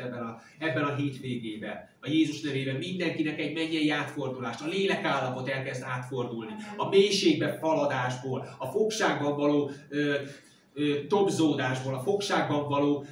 ebben a hétvégében. A Jézus nevében mindenkinek egy mennyei átfordulást, a lélekállapot elkezd átfordulni. A mélységbe faladásból, a fogságban való tobzódásból, a fogságban való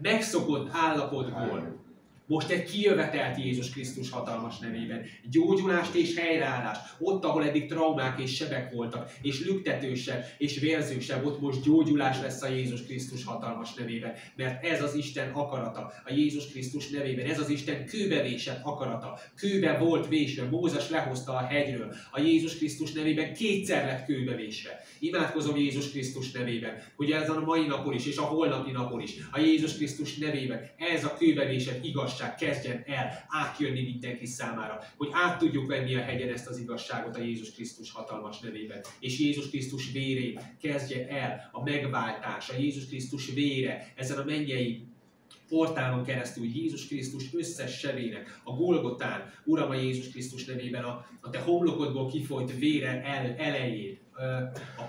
megszokott állapotból Most egy kijövetelt Jézus Krisztus hatalmas nevében. Gyógyulást és helyreállást. Ott, ahol eddig traumák és sebek voltak, és lüktetősebb, és vérzősebb, ott most gyógyulás lesz a Jézus Krisztus hatalmas nevében. Mert ez az Isten akarata a Jézus Krisztus nevében. Ez az Isten kőbevésett akarata. Kőbe volt vésve. Mózes lehozta a hegyről. A Jézus Krisztus nevében kétszer lett kőbevésve. Imádkozom Jézus Krisztus nevében, hogy ez a mai napon is, és a holnapi napon is, a Jézus Krisztus nevében ez a kőbevésett igazság kezdjen el átjönni mindenki számára, hogy át tudjuk venni a hegyen ezt az igazságot a Jézus Krisztus hatalmas nevében. És Jézus Krisztus vérén kezdje el a megváltás, a Jézus Krisztus vére ezen a mennyei portálon keresztül Jézus Krisztus összes sebének, a Golgotán, Uram, a Jézus Krisztus nevében a te homlokodból kifolyt vére elején,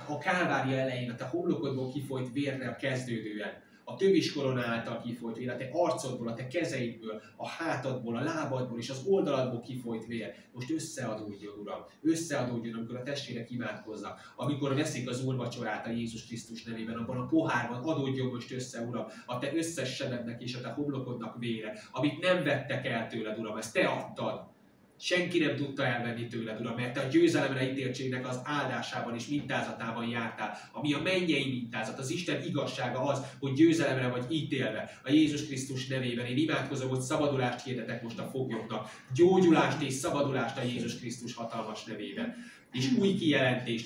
a Kálvária elején, a te homlokodból kifolyt vérrel kezdődően, a töviskkorona által kifolyt vér, a te arcodból, a te kezeidből, a hátadból, a lábadból és az oldaladból kifolyt vér. Most összeadódjon, Uram, összeadódjon, amikor a testvérek imádkoznak, amikor veszik az úrvacsorát a Jézus Krisztus nevében, abban a pohárban adódjon most össze, Uram, a te összes sebednek és a te homlokodnak vére, amit nem vettek el tőled, Uram, ezt te adtad. Senki nem tudta elvenni tőled, Uram, mert te a győzelemre ítéltségnek az áldásában és mintázatában jártál, ami a mennyei mintázat, az Isten igazsága az, hogy győzelemre vagy ítélve a Jézus Krisztus nevében. Én imádkozom, hogy szabadulást hirdetek most a foglyoknak, gyógyulást és szabadulást a Jézus Krisztus hatalmas nevében. És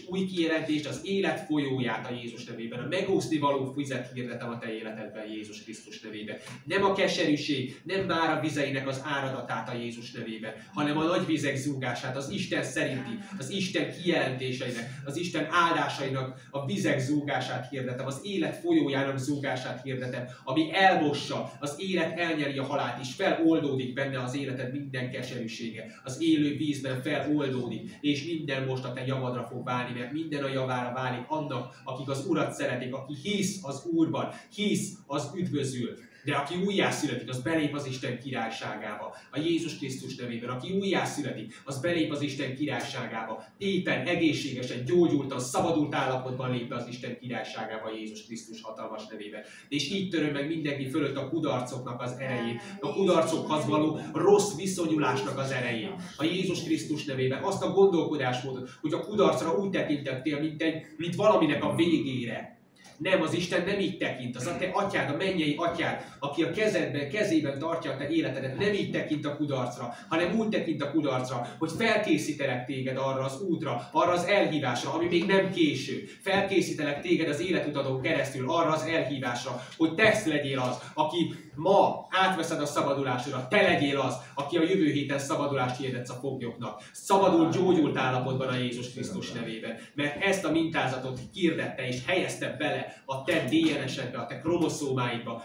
új kijelentést, az élet folyóját a Jézus nevében, a megúszni való vizet hirdetem a te életedben Jézus Krisztus nevében. Nem a keserűség, nem már a vizeinek az áradatát a Jézus nevében, hanem a nagy vizek zúgását, az Isten szerinti, az Isten kijelentéseinek, az Isten áldásainak a vizek zúgását hirdetem, az élet folyójának zúgását hirdetem, ami elmossa, az élet elnyeri a halált, és feloldódik benne az életed minden keserűsége. Az élő vízben feloldódik, és minden most a te javadra fog válni, mert minden a javára válik annak, akik az Urat szeretik, aki hisz az Úrban, hisz az üdvözül. De aki újjászületik, az belép az Isten királyságába. A Jézus Krisztus nevében, aki újjászületik, az belép az Isten királyságába. Éppen, egészségesen, gyógyultan, szabadult állapotban lép be az Isten királyságába Jézus Krisztus hatalmas nevében. És így töröm meg mindenki fölött a kudarcoknak az erejét, a kudarcokhoz való rossz viszonyulásnak az erejét. A Jézus Krisztus nevében azt a gondolkodásmódot, hogy a kudarcra úgy tekintettél, mint valaminek a végére. Nem, az Isten nem így tekint, az a te atyád, a mennyei atyád, aki a kezében tartja a te életedet, nem így tekint a kudarcra, hanem úgy tekint a kudarcra, hogy felkészítelek téged arra az útra, arra az elhívásra, ami még nem késő. Felkészítelek téged az életutadon keresztül arra az elhívásra, hogy te legyél az, aki ma átveszed a szabadulásodat, te legyél az, aki a jövő héten szabadulást hirdetsz a foglyoknak. Szabadult, gyógyult állapotban a Jézus Krisztus nevében. Mert ezt a mintázatot hirdette és helyezte bele a te DNS-edbe, a te kromoszómáidba,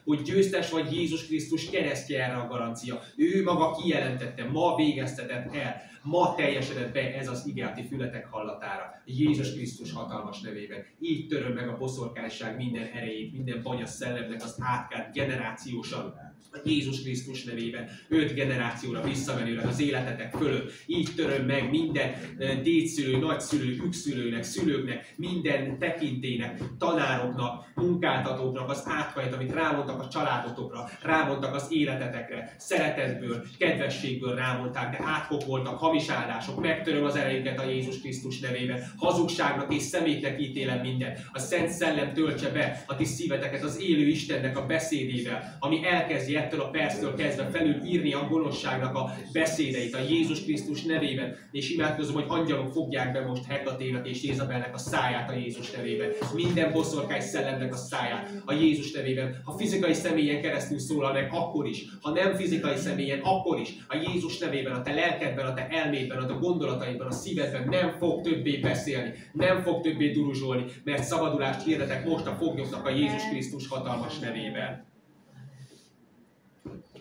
hogy győztes vagy Jézus Krisztus keresztje erre a garancia. Ő maga kijelentette, ma végeztetett el, ma teljesedett be ez az ígéreti fületek hallatára. Jézus Krisztus hatalmas nevében. Így töröm meg a boszorkányság minden erejét, minden banyasz szellemnek az átkát generációsan. A Jézus Krisztus nevében 5 generációra visszamenőleg az életetek fölött. Így töröm meg minden dédszülő, nagyszülő, ükszülőnek, szülőknek, minden tekintének, tanároknak, munkáltatóknak az átkait, amit rámondtak a családotokra, rámondtak az életetekre, szeretetből, kedvességből rámondták, de átkok voltak, hamis áldások, megtöröm az erejüket a Jézus Krisztus nevében. Hazugságnak és szemétnek ítélem minden. A Szent Szellem töltse be a ti szíveteket az élő Istennek a beszédével, ami elkezdi ettől a perctől kezdve felülírni a gonoszságnak a beszédeit a Jézus Krisztus nevében. És imádkozom, hogy angyalok fogják be most Hekaténak és Jézabelnek a száját a Jézus nevében. Minden boszorkány szellemnek a száját a Jézus nevében. Ha fizikai személyen keresztül szólal meg, akkor is. Ha nem fizikai személyen, akkor is. A Jézus nevében, a te lelkedben, a te elmédben, a te gondolataidban, a szívedben nem fog többé beszélni, nem fog többé duruzsolni, mert szabadulást hirdetek most a foglyoknak a Jézus Krisztus hatalmas nevében.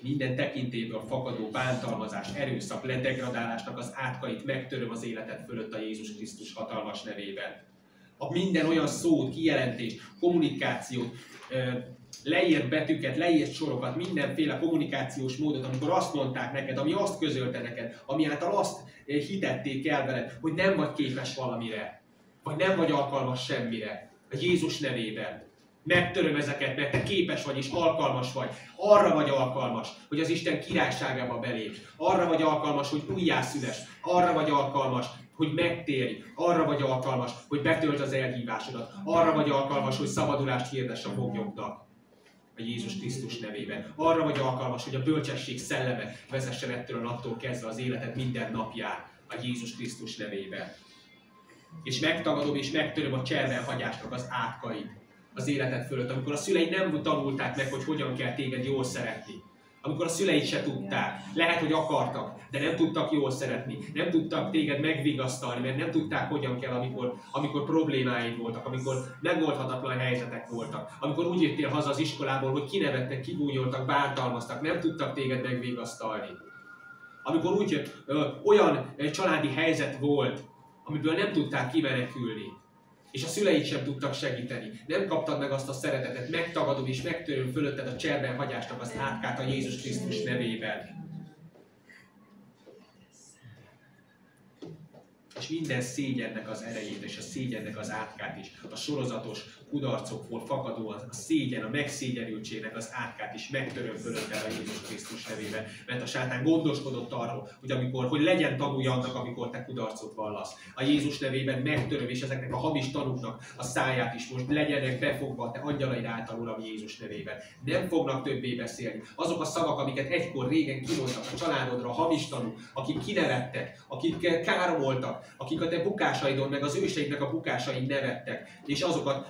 Minden tekintélyből fakadó bántalmazás, erőszak, ledegradálásnak az átkait megtöröm az életed fölött a Jézus Krisztus hatalmas nevében. A minden olyan szót, kijelentést, kommunikációt, leírt betűket, leírt sorokat, mindenféle kommunikációs módot, amikor azt mondták neked, ami azt közölte neked, ami által azt hitették el veled, hogy nem vagy képes valamire, vagy nem vagy alkalmas semmire. A Jézus nevében Megtöröm ezeket, mert te képes vagy és alkalmas vagy. Arra vagy alkalmas, hogy az Isten királyságába belépj. Arra vagy alkalmas, hogy újjászüless. Arra vagy alkalmas, hogy megtérj. Arra vagy alkalmas, hogy betölt az elhívásodat. Arra vagy alkalmas, hogy szabadulást hirdess a foglyoknak. A Jézus Krisztus nevében. Arra vagy alkalmas, hogy a bölcsesség szelleme vezessen ettől a naptól kezdve az életed minden napján. A Jézus Krisztus nevében. És megtagadom és megtöröm a cserbenhagyásnak az átkait az életed fölött. Amikor a szüleid nem tanulták meg, hogy hogyan kell téged jól szeretni. Amikor a szüleid se tudták. Lehet, hogy akartak, de nem tudtak jól szeretni. Nem tudtak téged megvigasztalni, mert nem tudták, hogyan kell, amikor problémáid voltak, amikor megoldhatatlan helyzetek voltak. Amikor úgy jöttél haza az iskolából, hogy kinevettek, kibúnyoltak, bántalmaztak, nem tudtak téged megvigasztalni. Amikor úgy olyan családi helyzet volt, amiből nem tudták kimenekülni, és a szüleid sem tudtak segíteni. Nem kaptad meg azt a szeretetet, megtagadom és megtöröm fölötted a cserbenhagyásnak az átkát a Jézus Krisztus nevében. És minden szégyennek az erejét és a szégyennek az átkát is, a sorozatos kudarcokból fakadó a szégyen, a megszégyenültségnek az átkát is megtöröm fölötted a Jézus Krisztus nevében. Mert a sátán gondoskodott arról, hogy legyen tanulja annak, amikor te kudarcot vallasz. A Jézus nevében megtöröm, és ezeknek a hamis tanúknak a száját is most legyenek befogva a te angyalaid által, Uram, Jézus nevében. Nem fognak többé beszélni. Azok a szavak, amiket egykor régen kimondtak a családodra, a hamis tanúk, akik kinevettek, akik káromoltak, akik a te bukásaidon, meg az őseidnek a bukásain nevettek,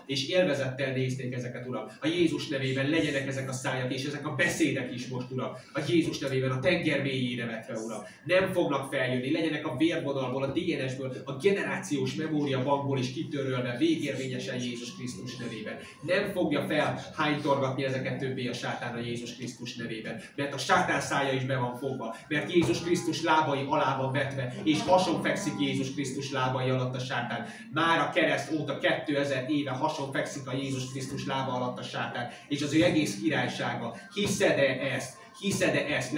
és élvezettel nézték ezeket, Uram. A Jézus nevében legyenek ezek a szájak, és ezek a beszédek is most, Uram. A Jézus nevében a tenger mélyére vetve, Uram. Nem fognak feljönni, legyenek a vérvonalból, a DNS-ből, a generációs memóriabankból is kitörölve végérvényesen Jézus Krisztus nevében. Nem fogja felhánytorgatni ezeket többé a sátán a Jézus Krisztus nevében. Mert a sátán szája is be van fogva, mert Jézus Krisztus lábai alá van vetve, és hason fekszik Jézus Krisztus lábai alatt a sátán. Már a kereszt óta 2000 éve hason fekszik a Jézus Krisztus lába alatt a sátán, és az ő egész királysága. Hiszed-e ezt? Hiszed-e ezt?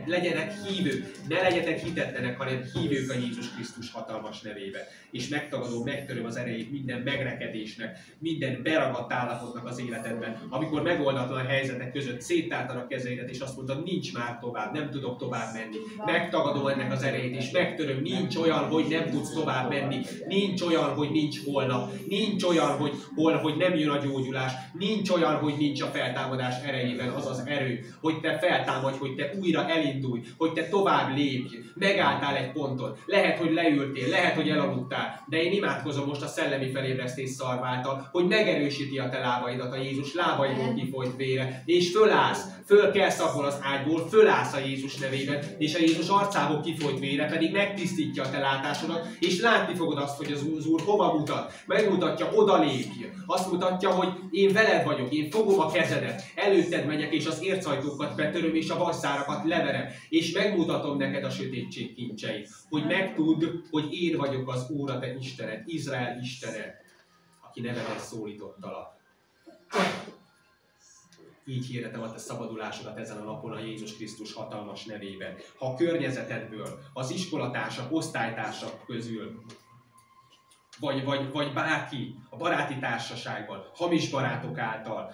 Legyenek hívők, ne legyetek hitetlenek, hanem hívők a Jézus Krisztus hatalmas nevébe. És megtagadom, megtöröm az erejét minden megrekedésnek, minden beragadt állapotnak az életedben, amikor megoldatlan helyzetek között széttártad a kezeidet, és azt mondtad, nincs már tovább, nem tudok tovább menni. Megtagadom ennek az erejét, és megtöröm, nincs olyan, hogy nem tudsz tovább menni, nincs olyan, hogy nincs holnap, nincs olyan, hogy nem jön a gyógyulás, nincs olyan, hogy nincs a feltámadás erejében az az erő, hogy te feltámadj, hogy te újra elindulj, hogy te tovább lépj, megálltál egy ponton, lehet, hogy leültél, lehet, hogy elaludtál, de én imádkozom most a szellemi felébresztés szarváltal, hogy megerősíti a te lábaidat a Jézus lábaiból kifolyt vére, és fölállsz, fölkelsz abból az ágyból, fölállsz a Jézus nevében, és a Jézus arcából kifolyt vére pedig megtisztítja a te látásodat, és látni fogod azt, hogy az Úr hova mutat, megmutatja, oda lépj, azt mutatja, hogy én veled vagyok, én fogom a kezedet, előtted megyek, és az ércajtókat betöröm, és a vasszárakat leverem, és megmutatom neked a sötétség kincseit, hogy megtudd, hogy én vagyok az Úr, a te Istened, Izrael Istene, aki nevedet szólítottalak. Így hirdetem a te szabadulásodat ezen a napon a Jézus Krisztus hatalmas nevében. Ha a környezetedből, az iskolatársak, osztálytársak közül, vagy bárki a baráti társaságban, hamis barátok által,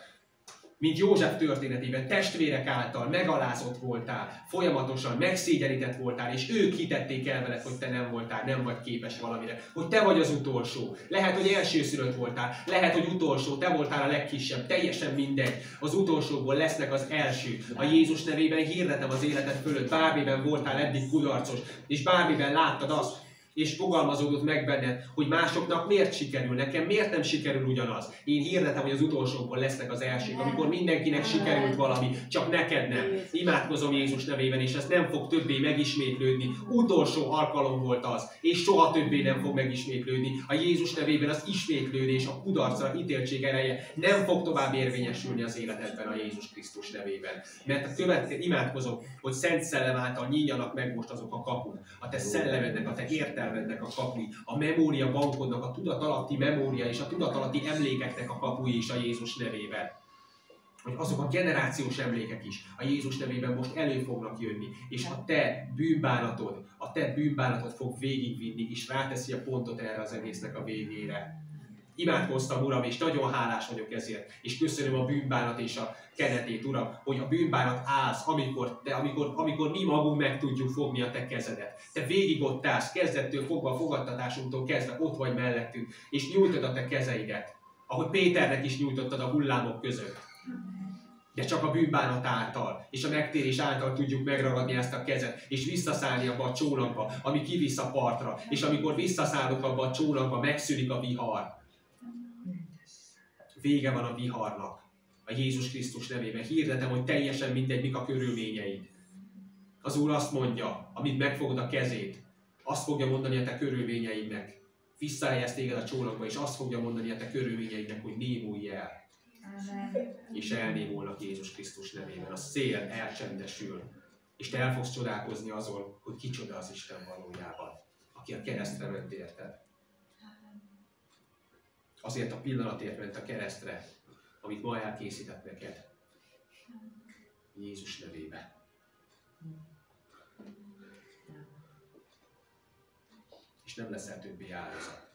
mint József történetében, testvérek által megalázott voltál, folyamatosan megszégyenített voltál, és ők hitették el veled, hogy te nem voltál, nem vagy képes valamire, hogy te vagy az utolsó. Lehet, hogy elsőszülött voltál, lehet, hogy utolsó, te voltál a legkisebb, teljesen mindegy. Az utolsóból lesznek az első. A Jézus nevében hirdetem az életed fölött, bármiben voltál eddig kudarcos, és bármiben láttad azt, és fogalmazódott meg benned, hogy másoknak miért sikerül, nekem miért nem sikerül ugyanaz. Én hirdetem, hogy az utolsókból lesznek az elsők, amikor mindenkinek sikerült valami, csak neked nem. Imádkozom Jézus nevében, és ez nem fog többé megismétlődni. Utolsó alkalom volt az, és soha többé nem fog megismétlődni. A Jézus nevében az ismétlődés, a kudarcra ítéltség ereje nem fog tovább érvényesülni az életedben a Jézus Krisztus nevében. Mert imádkozom, hogy Szent Szellem által nyíljanak meg most azok a kapuk, a te szellemednek, a te értelmednek a kapui, a memória bankodnak, a tudatalatti memória és a tudatalatti emlékeknek a kapui is a Jézus nevében. Hogy azok a generációs emlékek is a Jézus nevében most elő fognak jönni, és a te bűnbánatod fog végigvinni, és ráteszi a pontot erre az egésznek a végére. Imádkoztam, Uram, és nagyon hálás vagyok ezért. És köszönöm a bűnbánat és a kenetét, Uram, hogy a bűnbánat állsz, amikor mi magunk meg tudjuk fogni a Te kezedet. Te végig ott állsz, kezdettől fogva, a fogadtatásunktól kezdve ott vagy mellettünk, és nyújtod a Te kezeidet, ahogy Péternek is nyújtottad a hullámok között. De csak a bűnbánat által, és a megtérés által tudjuk megragadni ezt a kezet, és visszaszállni abba a csónakba, ami kivisz a partra. És amikor visszaszállunk abba a csónakba, megszűnik a vihar. Vége van a viharnak. A Jézus Krisztus nevében hirdetem, hogy teljesen mindegy, mik a körülményeid. Az Úr azt mondja, amint megfogod a kezét, azt fogja mondani a te körülményeidnek. Visszahelyez téged a csónakba, és azt fogja mondani a te körülményeidnek, hogy némulj el. Amen. És elnémulnak Jézus Krisztus nevében. A szél elcsendesül, és te el fogsz csodálkozni azon, hogy kicsoda az Isten valójában, aki a keresztre ment érted. Azért a pillanatért ment a keresztre, amit ma elkészített neked. Jézus nevében. És nem leszel többé áldozat.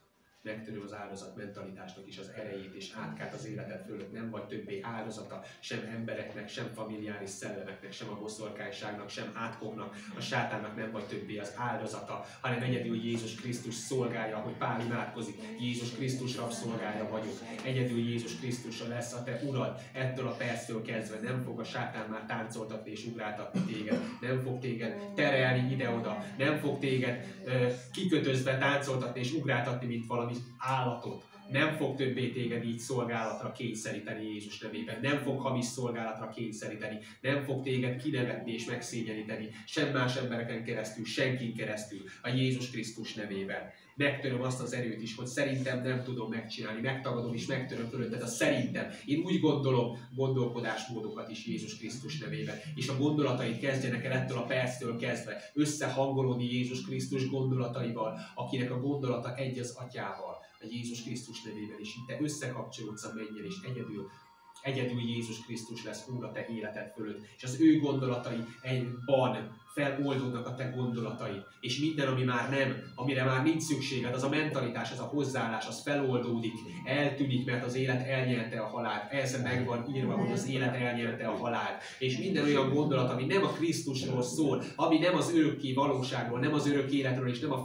Megtöröm az áldozat mentalitásnak is az erejét és átkát az életed fölött. Nem vagy többé áldozata sem embereknek, sem familiáris szellemeknek, sem a boszorkányságnak, sem átkoknak, a sátánnak nem vagy többé az áldozata, hanem egyedül Jézus Krisztus szolgája, ahogy Pál imádkozik. Jézus Krisztus rabszolgája vagyok. Egyedül Jézus Krisztusra lesz a te urad. Ettől a perctől kezdve nem fog a sátán már táncoltatni és ugráltatni téged. Nem fog téged terelni ide-oda. Nem fog téged kikötözve táncoltatni és ugráltatni, mint valami állatot. Nem fog többé téged így szolgálatra kényszeríteni Jézus nevében. Nem fog hamis szolgálatra kényszeríteni. Nem fog téged kinevetni és megszégyeníteni. Sem más embereken keresztül, senkin keresztül. A Jézus Krisztus nevében. Megtöröm azt az erőt is, hogy szerintem nem tudom megcsinálni. Megtagadom és megtöröm fölötted a szerintem. Én úgy gondolom gondolkodásmódokat is Jézus Krisztus nevében. És a gondolatait kezdjenek el ettől a perctől kezdve összehangolódni Jézus Krisztus gondolataival, akinek a gondolata egy az Atyával. A Jézus Krisztus nevében is. Itt te összekapcsolódsz a mennyel, és egyedül Jézus Krisztus lesz Úr a te életed fölött. És az ő gondolatai egyban feloldódnak a te gondolataid. És minden, ami már nem, amire már nincs szükséged, az a mentalitás, az a hozzáállás, az feloldódik, eltűnik, mert az élet elnyelte a halált. Ez meg van írva, hogy az élet elnyelte a halált. És minden olyan gondolat, ami nem a Krisztusról szól, ami nem az örökké valóságról, nem az örök életről, és nem a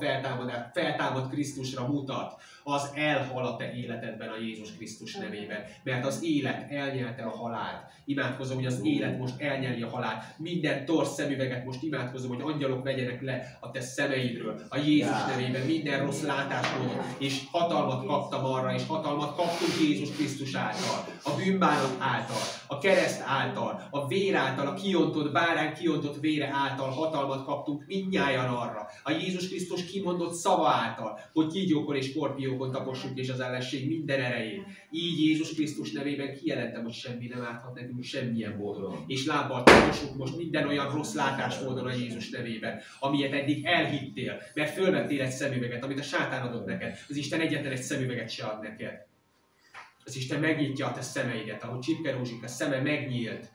feltámad Krisztusra mutat, az elhal a te életedben a Jézus Krisztus nevében. Mert az élet elnyelte a halált. Imádkozom, hogy az élet most elnyeli a halált. Minden torz szemüveget most imádkozom, hogy angyalok vegyenek le a te szemeidről. A Jézus nevében minden rossz látásmódot, és hatalmat kaptam arra, és hatalmat kaptunk Jézus Krisztus által. A bűnbánat által, a kereszt által, a vér által, a kiontott bárány kiontott vére által hatalmat kaptunk mindnyájan arra. A Jézus Krisztus kimondott szava által, hogy kígyókon és skorpiókon tapossuk és az ellenség minden erején. Így Jézus Krisztus nevében kijelentem, hogy semmi nem árthat nekünk semmilyen módon. És lábbal tapossuk most minden olyan rossz látásmódon a Jézus nevében, amilyet eddig elhittél, mert fölvettél egy szemüveget, amit a sátán adott neked. Az Isten egyetlen egy szemüveget se ad neked. Az Isten megnyitja a te szemeidet, ahogy Csipke Rózsika szeme megnyílt,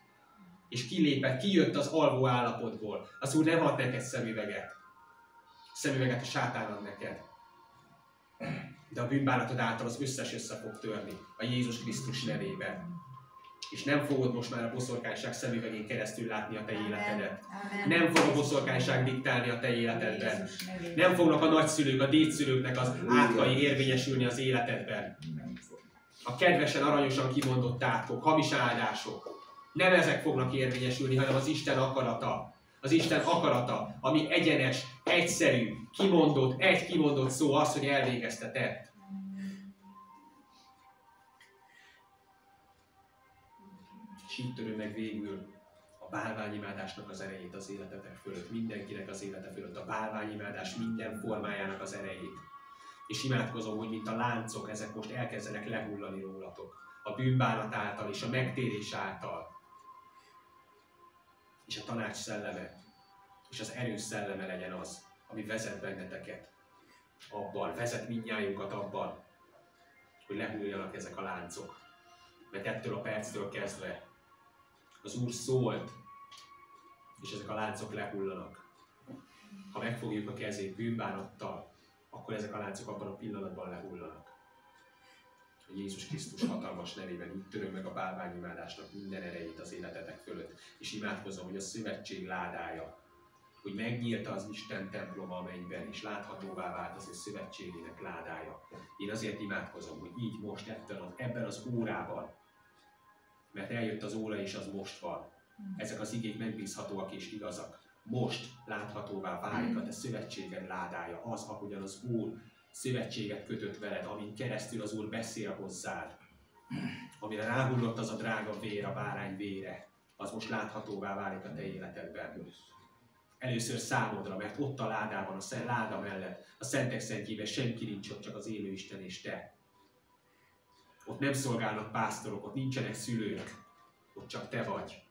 és kilépett, kijött az alvó állapotból. Az Úr nem ad neked szemüveget. Szemüveget a sátán ad neked. De a bűnbánatod által az összes össze fog törni a Jézus Krisztus nevében. És nem fogod most már a boszorkányság szemüvegén keresztül látni a te életedet. Nem fog a boszorkányság diktálni a te életedben. Nem fognak a nagyszülők, a dédszülőknek az átkai érvényesülni az életedben. A kedvesen, aranyosan kimondott átkok, hamis áldások. Nem ezek fognak érvényesülni, hanem az Isten akarata. Az Isten akarata, ami egyenes, egyszerű, egy kimondott szó az, hogy elvégezte tett. És így törő meg végül a bálványimádásnak az erejét az életetek fölött, mindenkinek az élete fölött, a bálványimádás minden formájának az erejét. És imádkozom, hogy mint a láncok, ezek most elkezdenek lehullani rólatok. A bűnbánat által és a megtérés által. És a tanács szelleme, és az erős szelleme legyen az, ami vezet benneteket abban, vezet mindnyájunkat abban, hogy lehulljanak ezek a láncok. Mert ettől a perctől kezdve az Úr szólt, és ezek a láncok lehullanak. Ha megfogjuk a kezét bűnbánattal, akkor ezek a láncok abban a pillanatban lehullanak. a Jézus Krisztus hatalmas nevében így töröm meg a bálványimádásnak minden erejét az életetek fölött, és imádkozom, hogy a szövetség ládája, hogy megnyílta az Isten temploma a mennyben, és láthatóvá vált az ő szövetségének ládája. Én azért imádkozom, hogy így most ebben az órában, mert eljött az óra és az most van. Ezek az igék megbízhatóak és igazak. Most láthatóvá válik a te szövetséged ládája, az, ahogyan az Úr szövetséget kötött veled, amin keresztül az Úr beszél hozzád, amire ráhullott az a drága vér, a bárány vére, az most láthatóvá válik a te életedben. Először számodra, mert ott a ládában, a láda mellett, a szentek szentjében senki nincs ott, csak az élő Isten és te. Ott nem szolgálnak pásztorok, ott nincsenek szülők, ott csak te vagy.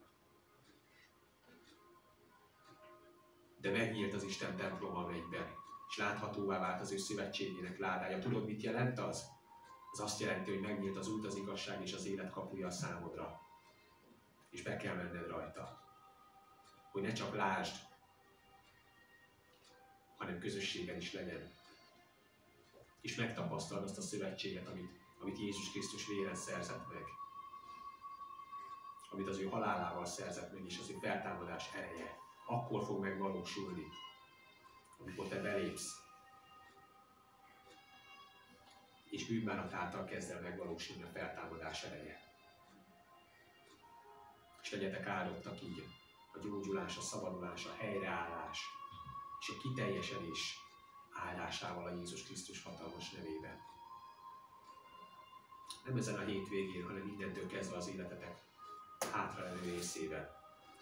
De megnyílt az Isten temploma a mennyben, és láthatóvá vált az ő szövetségének ládája. Tudod, mit jelent az? Az azt jelenti, hogy megnyílt az út, az igazság és az élet kapuja a számodra. És be kell menned rajta. Hogy ne csak lásd, hanem közösségen is legyen. És megtapasztald azt a szövetséget, amit Jézus Krisztus véren szerzett meg. Amit az ő halálával szerzett meg, és az ő feltámadás ereje. Akkor fog megvalósulni, amikor te belépsz. És bűnbánat által kezd el megvalósulni a feltámadás ereje. És legyetek áldottak így a gyógyulás, a szabadulás, a helyreállás és a kiteljesedés áldásával a Jézus Krisztus hatalmas nevében. Nem ezen a hétvégén, hanem mindentől kezdve az életetek hátralévő részében,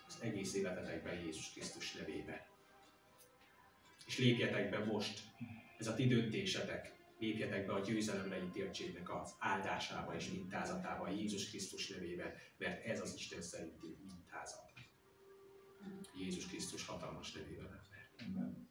az egész életetekben Jézus Krisztus nevében. És lépjetek be most, ez a ti döntésetek, lépjetek be a győzelemre ítéltségnek az áldásába és mintázatába Jézus Krisztus nevében, mert ez az Isten szerinti mintázat. Jézus Krisztus hatalmas nevében. Amen.